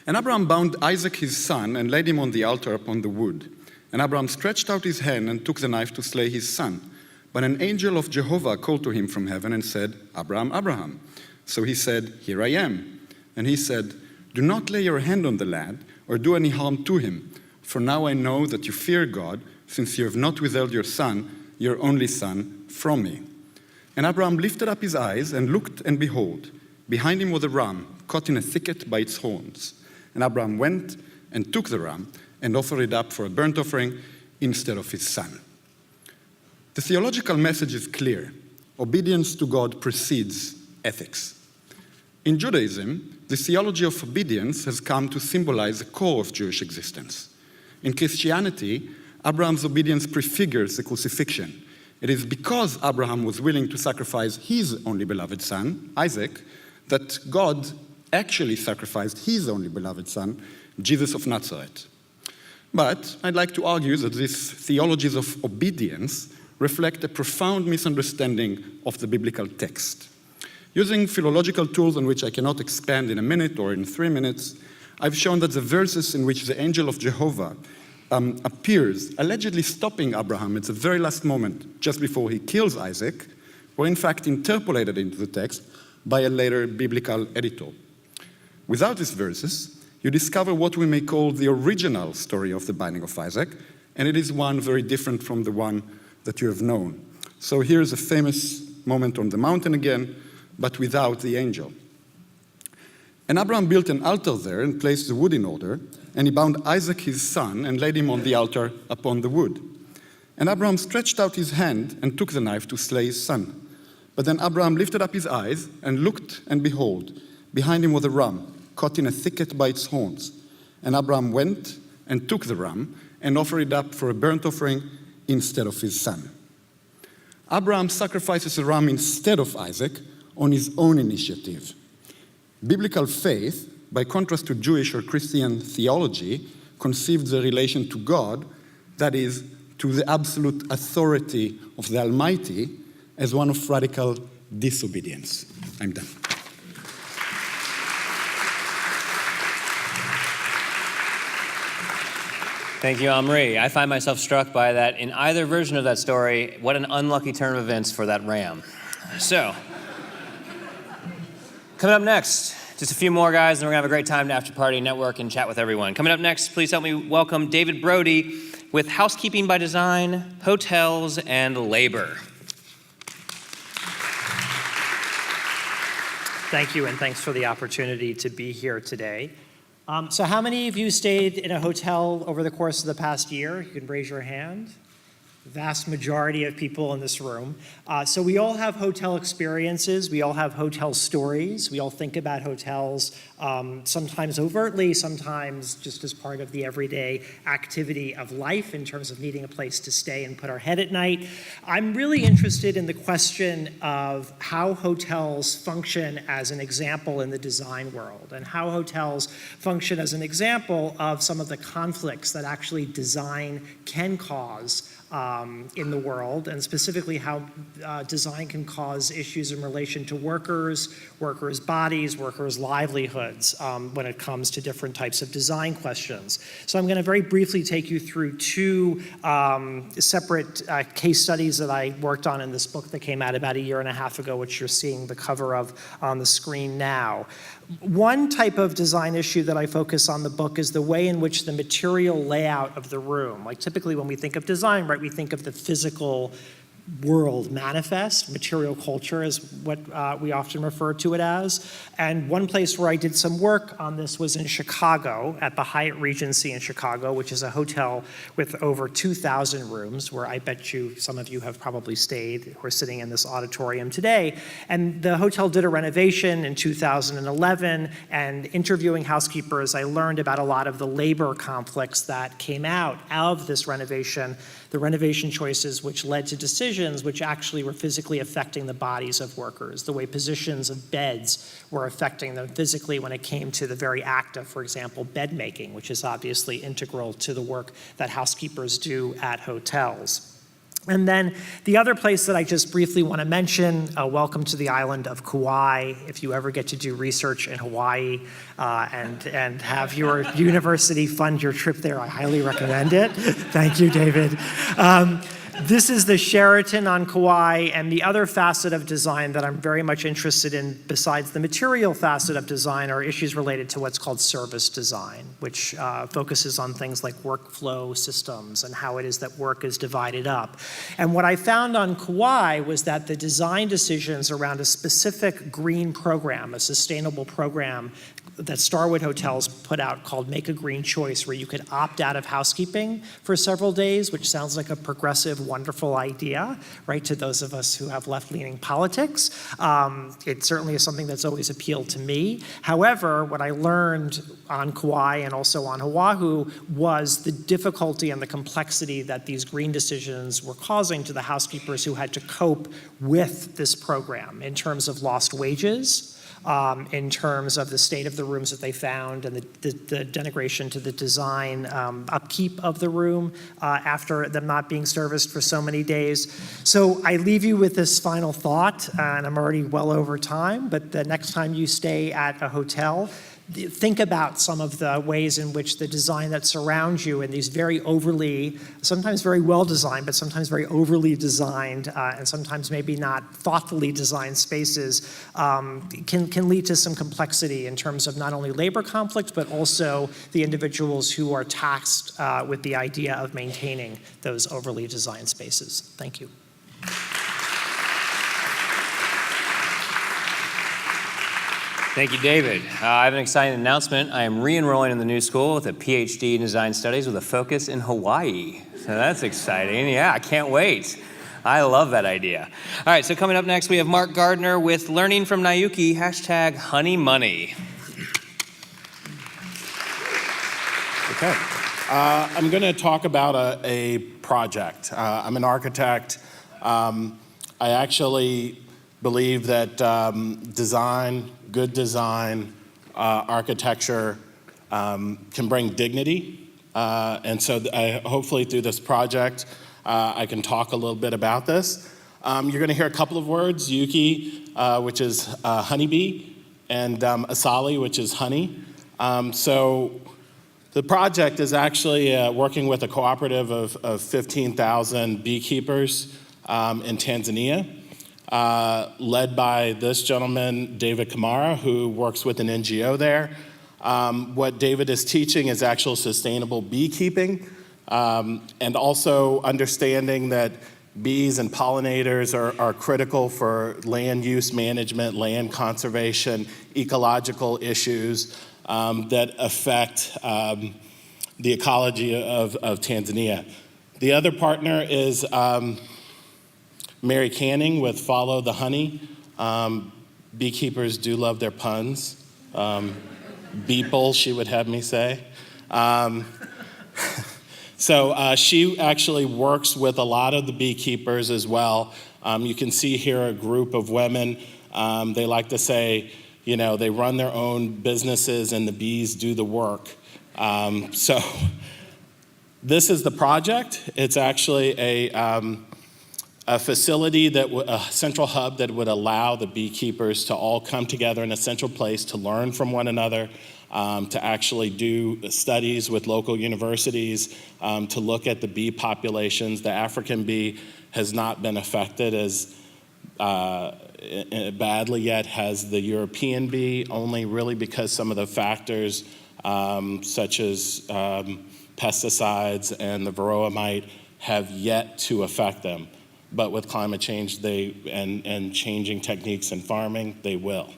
And Abraham bound Isaac his son and laid him on the altar upon the wood. And Abraham stretched out his hand and took the knife to slay his son. But an angel of Jehovah called to him from heaven and said, Abraham, Abraham. So he said, Here I am. And he said, Do not lay your hand on the lad or do any harm to him. For now I know that you fear God, since you have not withheld your son, your only son, from me. And Abraham lifted up his eyes and looked, and behold, behind him was a ram caught in a thicket by its horns. And Abraham went and took the ram and offered it up for a burnt offering instead of his son. The theological message is clear. Obedience to God precedes ethics. In Judaism, the theology of obedience has come to symbolize the core of Jewish existence. In Christianity, Abraham's obedience prefigures the crucifixion. It is because Abraham was willing to sacrifice his only beloved son, Isaac, that God actually sacrificed his only beloved son, Jesus of Nazareth. But I'd like to argue that these theologies of obedience reflect a profound misunderstanding of the biblical text. Using philological tools on which I cannot expand in a minute or in 3 minutes, I've shown that the verses in which the angel of Jehovah appears, allegedly stopping Abraham at the very last moment, just before he kills Isaac, were in fact interpolated into the text by a later biblical editor. Without these verses, you discover what we may call the original story of the binding of Isaac, and it is one very different from the one that you have known. So here's a famous moment on the mountain again, but without the angel. And Abraham built an altar there and placed the wood in order, and he bound Isaac his son and laid him on the altar upon the wood. And Abraham stretched out his hand and took the knife to slay his son. But then Abraham lifted up his eyes and looked, and behold, behind him was a ram, caught in a thicket by its horns. And Abraham went and took the ram and offered it up for a burnt offering instead of his son. Abraham sacrifices a ram instead of Isaac on his own initiative. Biblical faith, by contrast to Jewish or Christian theology, conceived the relation to God, that is, to the absolute authority of the Almighty, as one of radical disobedience. I'm done. Thank you, Amri. I find myself struck by that in either version of that story. What an unlucky turn of events for that ram. So, coming up next, just a few more guys, and we're going to have a great time to after party, network, and chat with everyone. Coming up next, please help me welcome David Brody with Housekeeping by Design, Hotels, and Labor. Thank you, and thanks for the opportunity to be here today. So how many of you stayed in a hotel over the course of the past year? You can raise your hand. Vast majority of people in this room. So we all have hotel experiences. We all have hotel stories. We all think about hotels, sometimes overtly, sometimes just as part of the everyday activity of life in terms of needing a place to stay and put our head at night. I'm really interested in the question of how hotels function as an example in the design world, and how hotels function as an example of some of the conflicts that actually design can cause in the world, and specifically how design can cause issues in relation to workers' bodies, workers' livelihoods when it comes to different types of design questions. So I'm going to very briefly take you through two separate case studies that I worked on in this book that came out about 1.5 years ago, which you're seeing the cover of on the screen now. One type of design issue that I focus on in the book is the way in which the material layout of the room, like typically when we think of design, right, we think of the physical world manifest. Material culture is what we often refer to it as. And one place where I did some work on this was in Chicago, at the Hyatt Regency in Chicago, which is a hotel with over 2,000 rooms, where I bet you some of you have probably stayed. We're sitting in this auditorium today. And the hotel did a renovation in 2011, and interviewing housekeepers, I learned about a lot of the labor conflicts that came out of this renovation, the renovation choices which led to decisions which actually were physically affecting the bodies of workers, the way positions of beds were affecting them physically when it came to the very act of, for example, bed making, which is obviously integral to the work that housekeepers do at hotels. And then the other place that I just briefly want to mention, welcome to the island of Kauai. If you ever get to do research in Hawaii and have your university fund your trip there, I highly recommend it. Thank you, David. This is the Sheraton on Kauai, and the other facet of design that I'm very much interested in, besides the material facet of design, are issues related to what's called service design, which focuses on things like workflow systems and how it is that work is divided up. And what I found on Kauai was that the design decisions around a specific green program, a sustainable program that Starwood Hotels put out called Make a Green Choice, where you could opt out of housekeeping for several days, which sounds like a progressive, wonderful idea, right, to those of us who have left-leaning politics. It certainly is something that's always appealed to me. However, what I learned on Kauai and also on Oahu was the difficulty and the complexity that these green decisions were causing to the housekeepers who had to cope with this program in terms of lost wages, in terms of the state of the rooms that they found and the denigration to the design upkeep of the room after them not being serviced for so many days. So I leave you with this final thought, and I'm already well over time, but the next time you stay at a hotel, think about some of the ways in which the design that surrounds you in these very overly, sometimes very well designed, but sometimes very overly designed, and sometimes maybe not thoughtfully designed spaces, can lead to some complexity in terms of not only labor conflict, but also the individuals who are tasked with the idea of maintaining those overly designed spaces. Thank you. Thank you, David. I have an exciting announcement. I am re-enrolling in the new school with a PhD in design studies with a focus in Hawaii. So that's exciting. Yeah, I can't wait. I love that idea. All right, so coming up next, we have Mark Gardner with Learning from Nayuki, #HoneyMoney. Okay. I'm going to talk about a project. I'm an architect. I actually believe that design, good design, architecture can bring dignity. And so hopefully through this project, I can talk a little bit about this. You're going to hear a couple of words, Yuki, which is honeybee, and asali, which is honey. So the project is actually working with a cooperative of 15,000 beekeepers in Tanzania. Led by this gentleman, David Kamara, who works with an NGO there. What David is teaching is actual sustainable beekeeping, and also understanding that bees and pollinators are critical for land use management, land conservation, ecological issues that affect the ecology of Tanzania. The other partner is Mary Canning with Follow the Honey. Beekeepers do love their puns. Beeple, she would have me say. So she actually works with a lot of the beekeepers as well. You can see here a group of women. They like to say, you know, they run their own businesses and the bees do the work. So this is the project. It's actually a facility, a central hub that would allow the beekeepers to all come together in a central place to learn from one another, to actually do studies with local universities, to look at the bee populations. The African bee has not been affected as badly yet as the European bee, only really because some of the factors such as pesticides and the varroa mite have yet to affect them. but with climate change and changing techniques in farming, they will.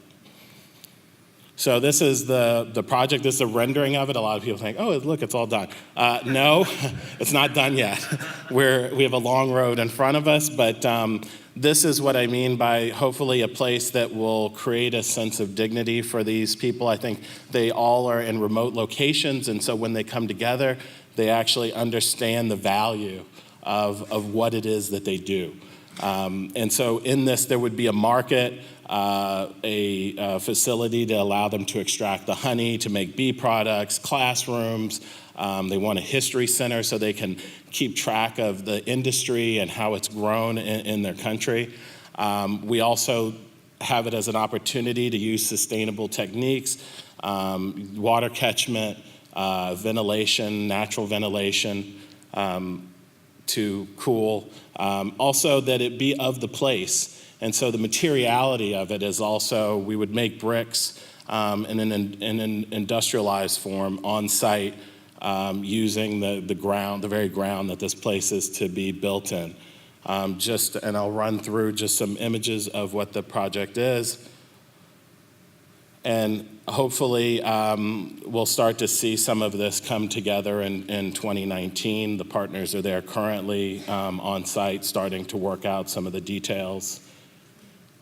So this is the project. This is a rendering of it. A lot of people think, oh, look, it's all done. No, it's not done yet. We have a long road in front of us, but this is what I mean by hopefully a place that will create a sense of dignity for these people. I think they all are in remote locations, and so when they come together, they actually understand the value of what it is that they do. And so in this, there would be a market, a facility to allow them to extract the honey, to make bee products, classrooms. They want a history center so they can keep track of the industry and how it's grown in their country. We also have it as an opportunity to use sustainable techniques, water catchment, ventilation, natural ventilation, to cool. Also that it be of the place. And so the materiality of it is also, we would make bricks in an industrialized form on site, using the very ground that this place is to be built in. And I'll run through just some images of what the project is. And hopefully we'll start to see some of this come together in 2019. The partners are there currently on site, starting to work out some of the details.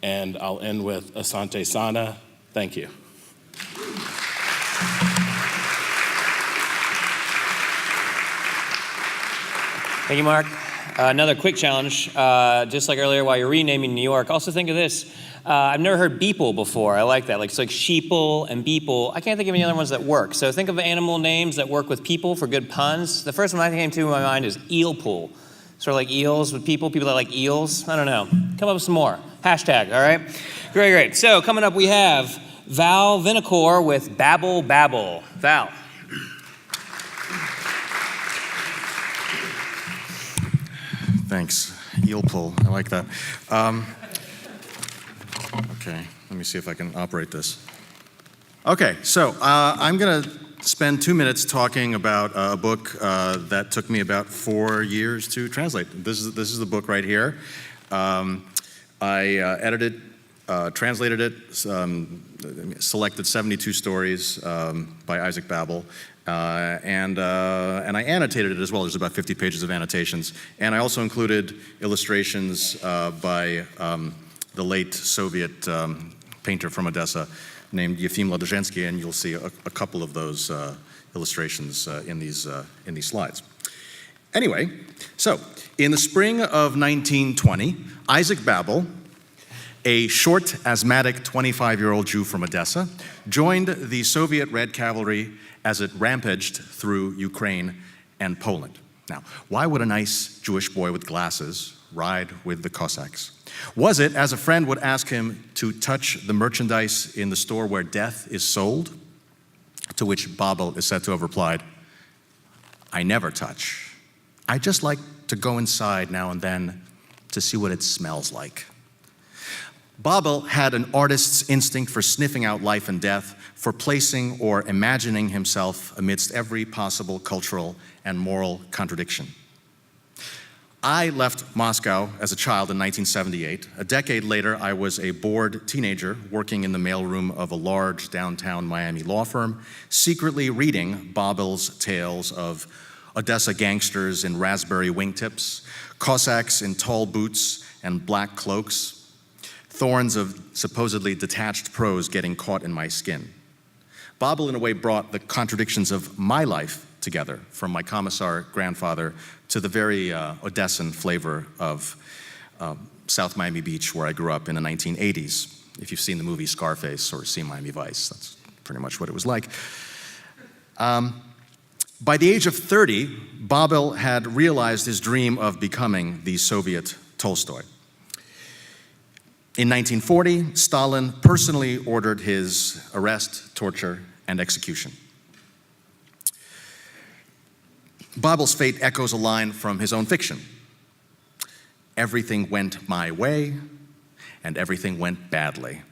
And I'll end with Asante Sana. Thank you. Thank you, Mark. Another quick challenge, just like earlier, while you're renaming New York, also think of this. I've never heard beeple before. I like that. Like, it's like sheeple and beeple. I can't think of any other ones that work. So think of animal names that work with people for good puns. The first one I came to in my mind is eel pool. Sort of like eels with people that like eels. I don't know. Come up with some more. Hashtag, all right? Great. So coming up we have Val Vinacore with Babble Babble. Val. Thanks. Eel pull. I like that. Okay, let me see if I can operate this. Okay, so I'm going to spend 2 minutes talking about a book that took me about 4 years to translate. This is the book right here. I edited, translated it, selected 72 stories by Isaac Babel. And I annotated it as well. There's about 50 pages of annotations. And I also included illustrations by the late Soviet painter from Odessa named Yefim Ladozhensky, and you'll see a couple of those illustrations in these slides. Anyway, so in the spring of 1920, Isaac Babel, a short, asthmatic 25-year-old Jew from Odessa, joined the Soviet Red Cavalry as it rampaged through Ukraine and Poland. Now, why would a nice Jewish boy with glasses ride with the Cossacks? Was it, as a friend would ask him, to touch the merchandise in the store where death is sold? To which Babel is said to have replied, I never touch. I just like to go inside now and then to see what it smells like. Babel had an artist's instinct for sniffing out life and death, for placing or imagining himself amidst every possible cultural and moral contradiction. I left Moscow as a child in 1978. A decade later, I was a bored teenager working in the mailroom of a large downtown Miami law firm, secretly reading Babel's tales of Odessa gangsters in raspberry wingtips, Cossacks in tall boots and black cloaks, thorns of supposedly detached prose getting caught in my skin. Babel, in a way, brought the contradictions of my life together, from my commissar grandfather to the very Odessan flavor of South Miami Beach, where I grew up in the 1980s. If you've seen the movie Scarface or seen Miami Vice, that's pretty much what it was like. By the age of 30, Babel had realized his dream of becoming the Soviet Tolstoy. In 1940, Stalin personally ordered his arrest, torture, and execution. Babel's fate echoes a line from his own fiction. Everything went my way, and everything went badly,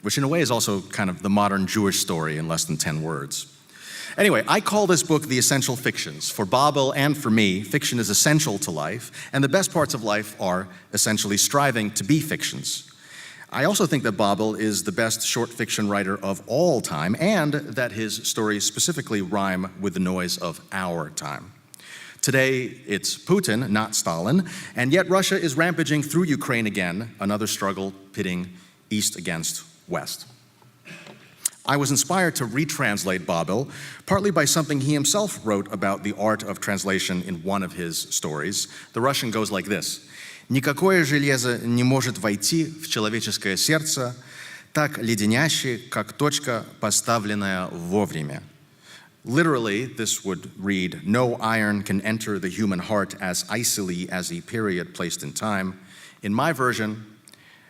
which in a way is also kind of the modern Jewish story in less than 10 words. Anyway, I call this book The Essential Fictions. For Babel and for me, fiction is essential to life, and the best parts of life are essentially striving to be fictions. I also think that Babel is the best short fiction writer of all time, and that his stories specifically rhyme with the noise of our time. Today, it's Putin, not Stalin, and yet Russia is rampaging through Ukraine again, another struggle pitting East against West. I was inspired to retranslate Babel, partly by something he himself wrote about the art of translation in one of his stories. The Russian goes like this. «Никакое железо не может войти в человеческое сердце так леденяще, как точка, поставленная вовремя». Literally, this would read, "No iron can enter the human heart as icily as a period placed in time." In my version,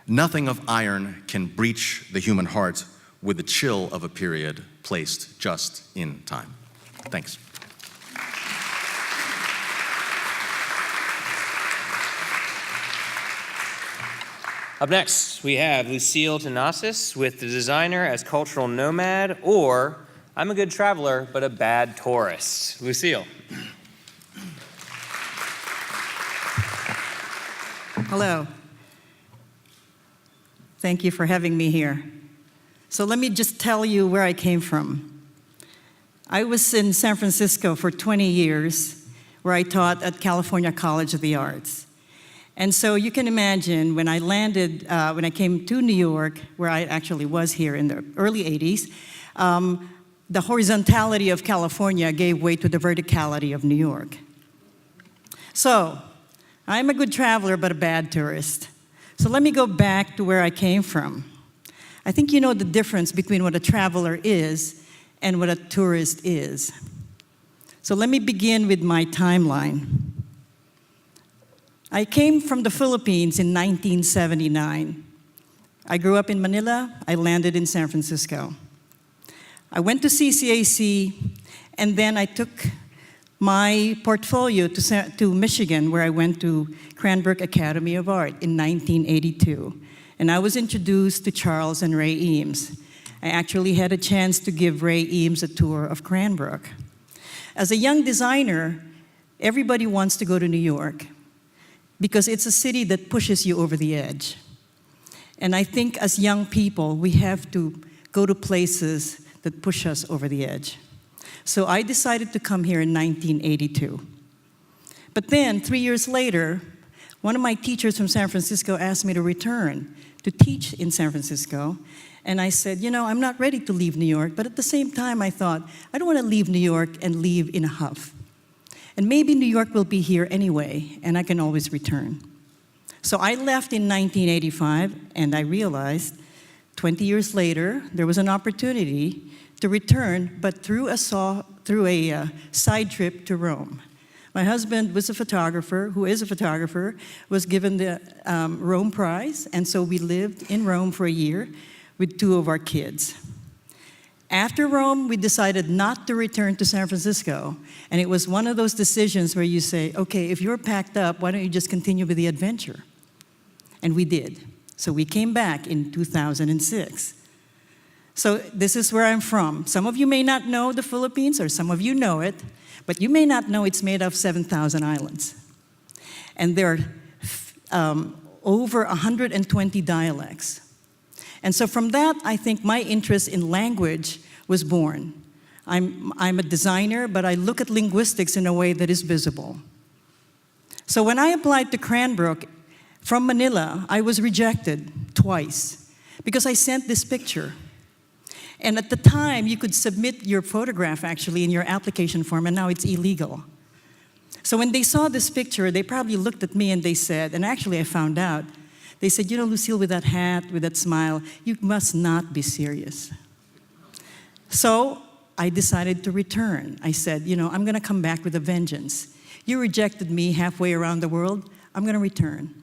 nothing of iron can breach the human heart with the chill of a period placed just in time. Thanks. Up next, we have Lucille Tanasis with The Designer as Cultural Nomad, or I'm a Good Traveler, but a Bad Tourist. Lucille. Hello. Thank you for having me here. So let me just tell you where I came from. I was in San Francisco for 20 years, where I taught at California College of the Arts. And so you can imagine when I landed, when I came to New York, where I actually was here in the early 80s, the horizontality of California gave way to the verticality of New York. So I'm a good traveler, but a bad tourist. So let me go back to where I came from. I think you know the difference between what a traveler is and what a tourist is. So let me begin with my timeline. I came from the Philippines in 1979. I grew up in Manila. I landed in San Francisco. I went to CCAC, and then I took my portfolio to Michigan, where I went to Cranbrook Academy of Art in 1982. And I was introduced to Charles and Ray Eames. I actually had a chance to give Ray Eames a tour of Cranbrook. As a young designer, everybody wants to go to New York because it's a city that pushes you over the edge. And I think as young people, we have to go to places that push us over the edge. So I decided to come here in 1982. But then, 3 years later, one of my teachers from San Francisco asked me to return to teach in San Francisco. And I said, you know, I'm not ready to leave New York, but at the same time I thought, I don't want to leave New York and leave in a huff. And maybe New York will be here anyway, and I can always return. So I left in 1985, and I realized 20 years later, there was an opportunity to return, but through a side trip to Rome. My husband was a photographer, who is a photographer, was given the Rome Prize, and so we lived in Rome for a year with 2 of our kids. After Rome, we decided not to return to San Francisco, and it was one of those decisions where you say, okay, if you're packed up, why don't you just continue with the adventure? And we did. So we came back in 2006. So this is where I'm from. Some of you may not know the Philippines, or some of you know it, but you may not know it's made of 7,000 islands. And there are over 120 dialects. And so from that, I think my interest in language was born. I'm a designer, but I look at linguistics in a way that is visible. So when I applied to Cranbrook from Manila, I was rejected twice because I sent this picture. And at the time, you could submit your photograph actually in your application form, and now it's illegal. So when they saw this picture, they probably looked at me and they said, and actually I found out, they said, you know, Lucille, with that hat, with that smile, you must not be serious. So I decided to return. I said, you know, I'm going to come back with a vengeance. You rejected me halfway around the world. I'm going to return.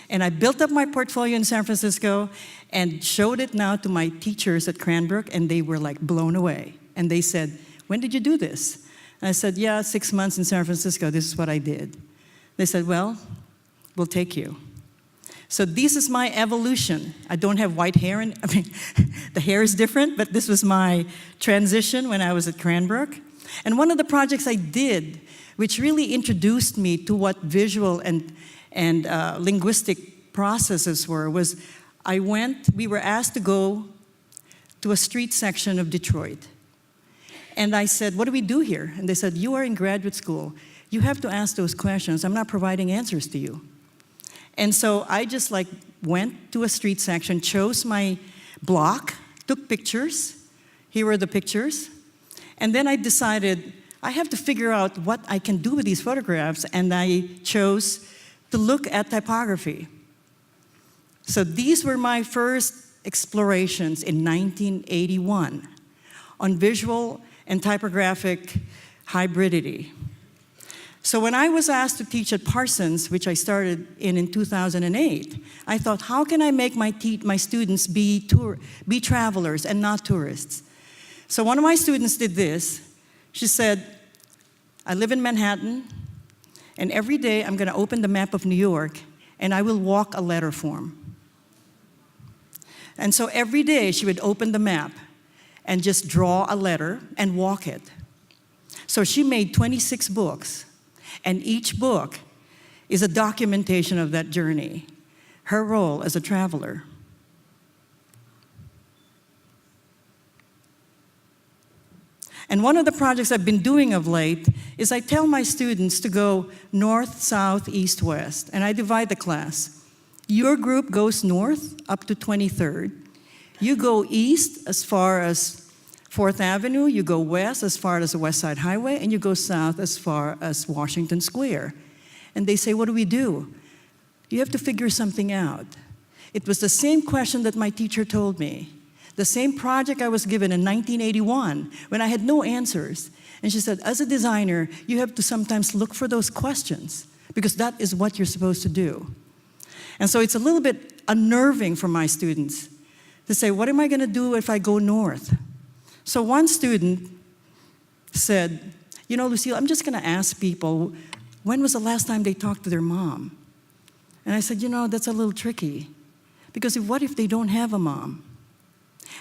And I built up my portfolio in San Francisco and showed it now to my teachers at Cranbrook, and they were like blown away. And they said, when did you do this? And I said, yeah, 6 months in San Francisco. This is what I did. They said, well, we'll take you. So this is my evolution. I don't have white hair, the hair is different, but this was my transition when I was at Cranbrook. And one of the projects I did, which really introduced me to what visual and linguistic processes were, was we were asked to go to a street section of Detroit. And I said, what do we do here? And they said, you are in graduate school. You have to ask those questions. I'm not providing answers to you. And so I just went to a street section, chose my block, took pictures. Here were the pictures. And then I decided I have to figure out what I can do with these photographs, and I chose to look at typography. So these were my first explorations in 1981 on visual and typographic hybridity. So when I was asked to teach at Parsons, which I started in 2008, I thought, how can I make my students be travelers and not tourists? So one of my students did this. She said, I live in Manhattan, and every day I'm going to open the map of New York, and I will walk a letter form. And so every day she would open the map and just draw a letter and walk it. So she made 26 books. And each book is a documentation of that journey, her role as a traveler. And one of the projects I've been doing of late is I tell my students to go north, south, east, west, and I divide the class. Your group goes north up to 23rd. You go east as far as 4th Avenue, you go west as far as the West Side Highway, and you go south as far as Washington Square. And they say, what do we do? You have to figure something out. It was the same question that my teacher told me, the same project I was given in 1981 when I had no answers. And she said, as a designer, you have to sometimes look for those questions because that is what you're supposed to do. And so it's a little bit unnerving for my students to say, what am I going to do if I go north? So one student said, you know, Lucille, I'm just going to ask people, when was the last time they talked to their mom? And I said, you know, that's a little tricky. Because what if they don't have a mom?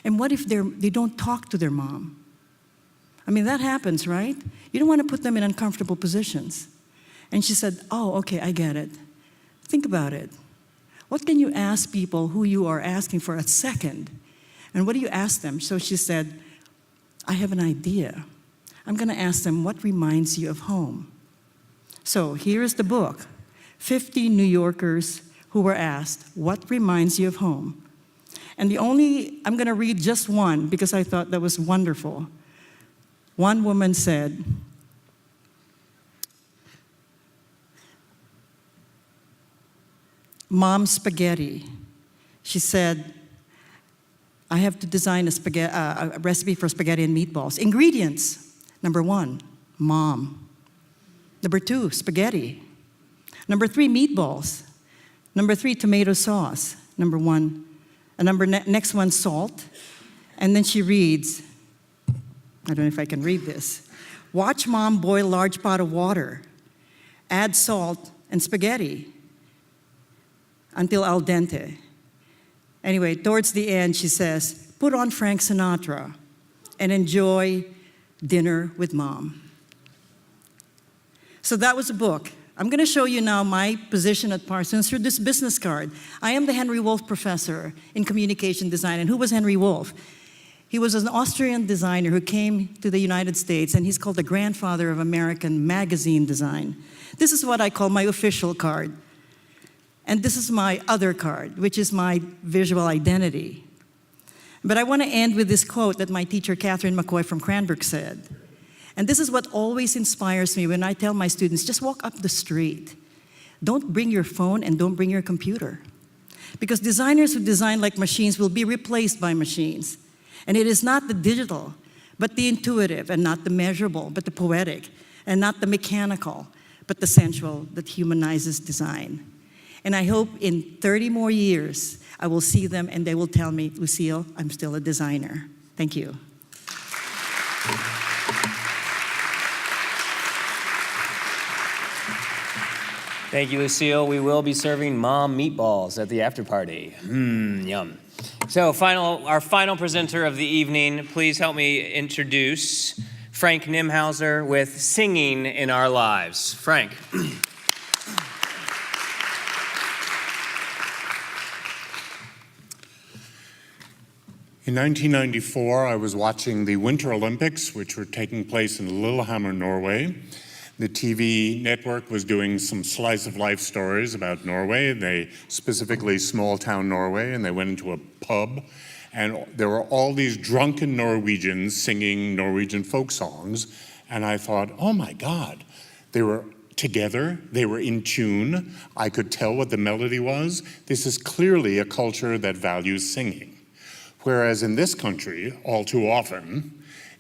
And what if they don't talk to their mom? I mean, that happens, right? You don't want to put them in uncomfortable positions. And she said, oh, okay, I get it. Think about it. What can you ask people who you are asking for a second? And what do you ask them? So she said, I have an idea. I'm going to ask them, what reminds you of home? So here is the book, 50 New Yorkers who were asked, what reminds you of home? And I'm going to read just one because I thought that was wonderful. One woman said, Mom spaghetti. She said, I have to design a recipe for spaghetti and meatballs. Ingredients, number 1, mom. Number 2, spaghetti. Number 3, meatballs. Number 3, tomato sauce. Number 1. Next one, salt. And then she reads, I don't know if I can read this. Watch mom boil large pot of water. Add salt and spaghetti until al dente. Anyway, towards the end, she says, put on Frank Sinatra and enjoy dinner with mom. So that was a book. I'm going to show you now my position at Parsons through this business card. I am the Henry Wolff Professor in Communication Design. And who was Henry Wolff? He was an Austrian designer who came to the United States, and he's called the grandfather of American magazine design. This is what I call my official card. And this is my other card, which is my visual identity. But I want to end with this quote that my teacher, Catherine McCoy from Cranbrook, said. And this is what always inspires me when I tell my students, just walk up the street. Don't bring your phone and don't bring your computer. Because designers who design like machines will be replaced by machines. And it is not the digital, but the intuitive, and not the measurable, but the poetic, and not the mechanical, but the sensual that humanizes design. And I hope in 30 more years, I will see them and they will tell me, Lucille, I'm still a designer. Thank you. Thank you, Lucille. We will be serving mom meatballs at the after party. Yum. So our final presenter of the evening, please help me introduce Frank Nimhauser with Singing in Our Lives. Frank. In 1994, I was watching the Winter Olympics, which were taking place in Lillehammer, Norway. The TV network was doing some slice of life stories about Norway, specifically small town Norway, and they went into a pub, and there were all these drunken Norwegians singing Norwegian folk songs, and I thought, oh my God, they were together, they were in tune, I could tell what the melody was. This is clearly a culture that values singing. Whereas in this country, all too often,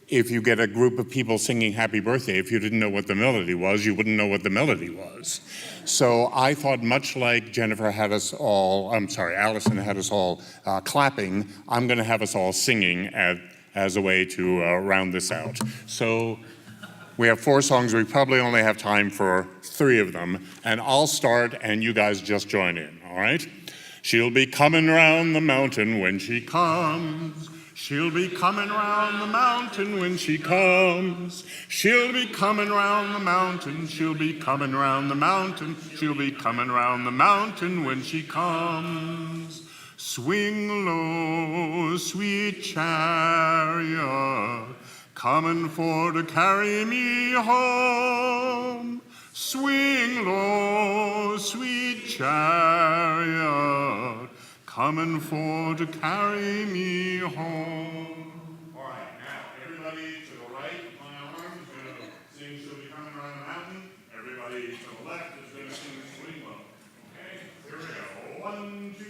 if you get a group of people singing happy birthday, if you didn't know what the melody was, you wouldn't know what the melody was. So I thought, much like Allison had us all clapping, I'm gonna have us all singing as a way to round this out. So we have 4 songs, we probably only have time for 3 of them, and I'll start and you guys just join in, all right? She'll be coming round the mountain when she comes. She'll be coming round the mountain when she comes. She'll be coming round the mountain. She'll be coming round the mountain. She'll be coming round the mountain when she comes. Swing low, sweet chariot, coming for to carry me home. Swing low, sweet chariot, coming for to carry me home. All right, now everybody to the right, my arm is going to sing She'll Be Coming Around the Mountain. Everybody to the left is going to sing Swing Low. Okay, here we go. 1, 2,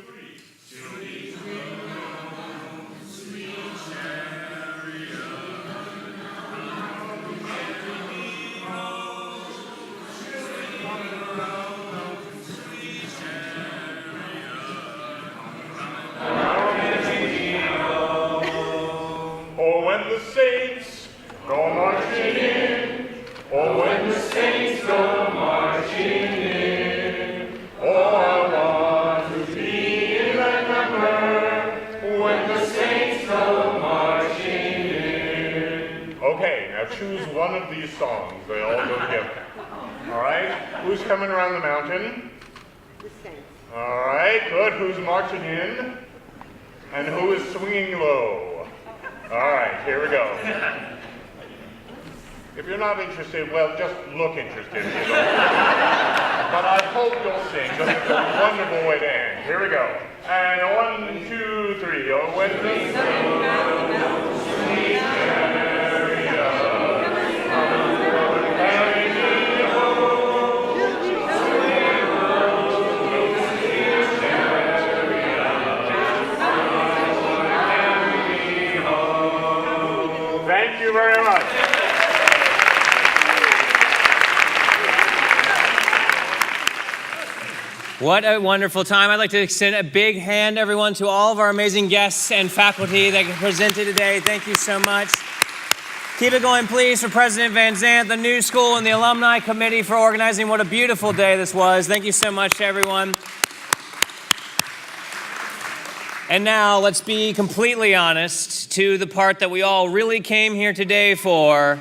3. She'll be swing low, sweet chariot, coming for to carry me home. She'll be coming around the mountain, sweet chariot. Oh, when the saints go marching in. Oh, when the saints go marching in. Oh, I want to be in that number. When the saints go marching in. Okay, now choose one of these songs. They all go together. All right, who's coming around the mountain? The saints. All right, good. Who's marching in? And who is swinging low? All right, here we go. If you're not interested, well, just look interested. You know. But I hope you'll sing, because it's a wonderful way to end. Here we go. And 1, 2, 3. Oh, when the sun sweet chariot, carry me home. Swing low, sweet chariot. Thank you very much. What a wonderful time. I'd like to extend a big hand, everyone, to all of our amazing guests and faculty that presented today. Thank you so much. Keep it going, please, for President Van Zandt, the New School, and the Alumni Committee for organizing. What a beautiful day this was. Thank you so much to everyone. And now, let's be completely honest to the part that we all really came here today for,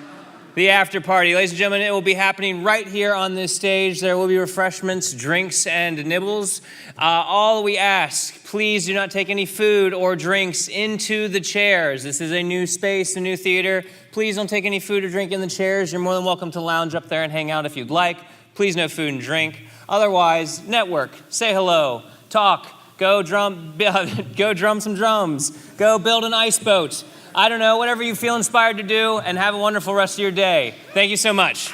the after party. Ladies and gentlemen, it will be happening right here on this stage. There will be refreshments, drinks, and nibbles. All we ask, please do not take any food or drinks into the chairs. This is a new space, a new theater. Please don't take any food or drink in the chairs. You're more than welcome to lounge up there and hang out if you'd like. Please no food and drink. Otherwise, network, say hello, talk, go drum some drums, go build an ice boat. I don't know, whatever you feel inspired to do, and have a wonderful rest of your day. Thank you so much.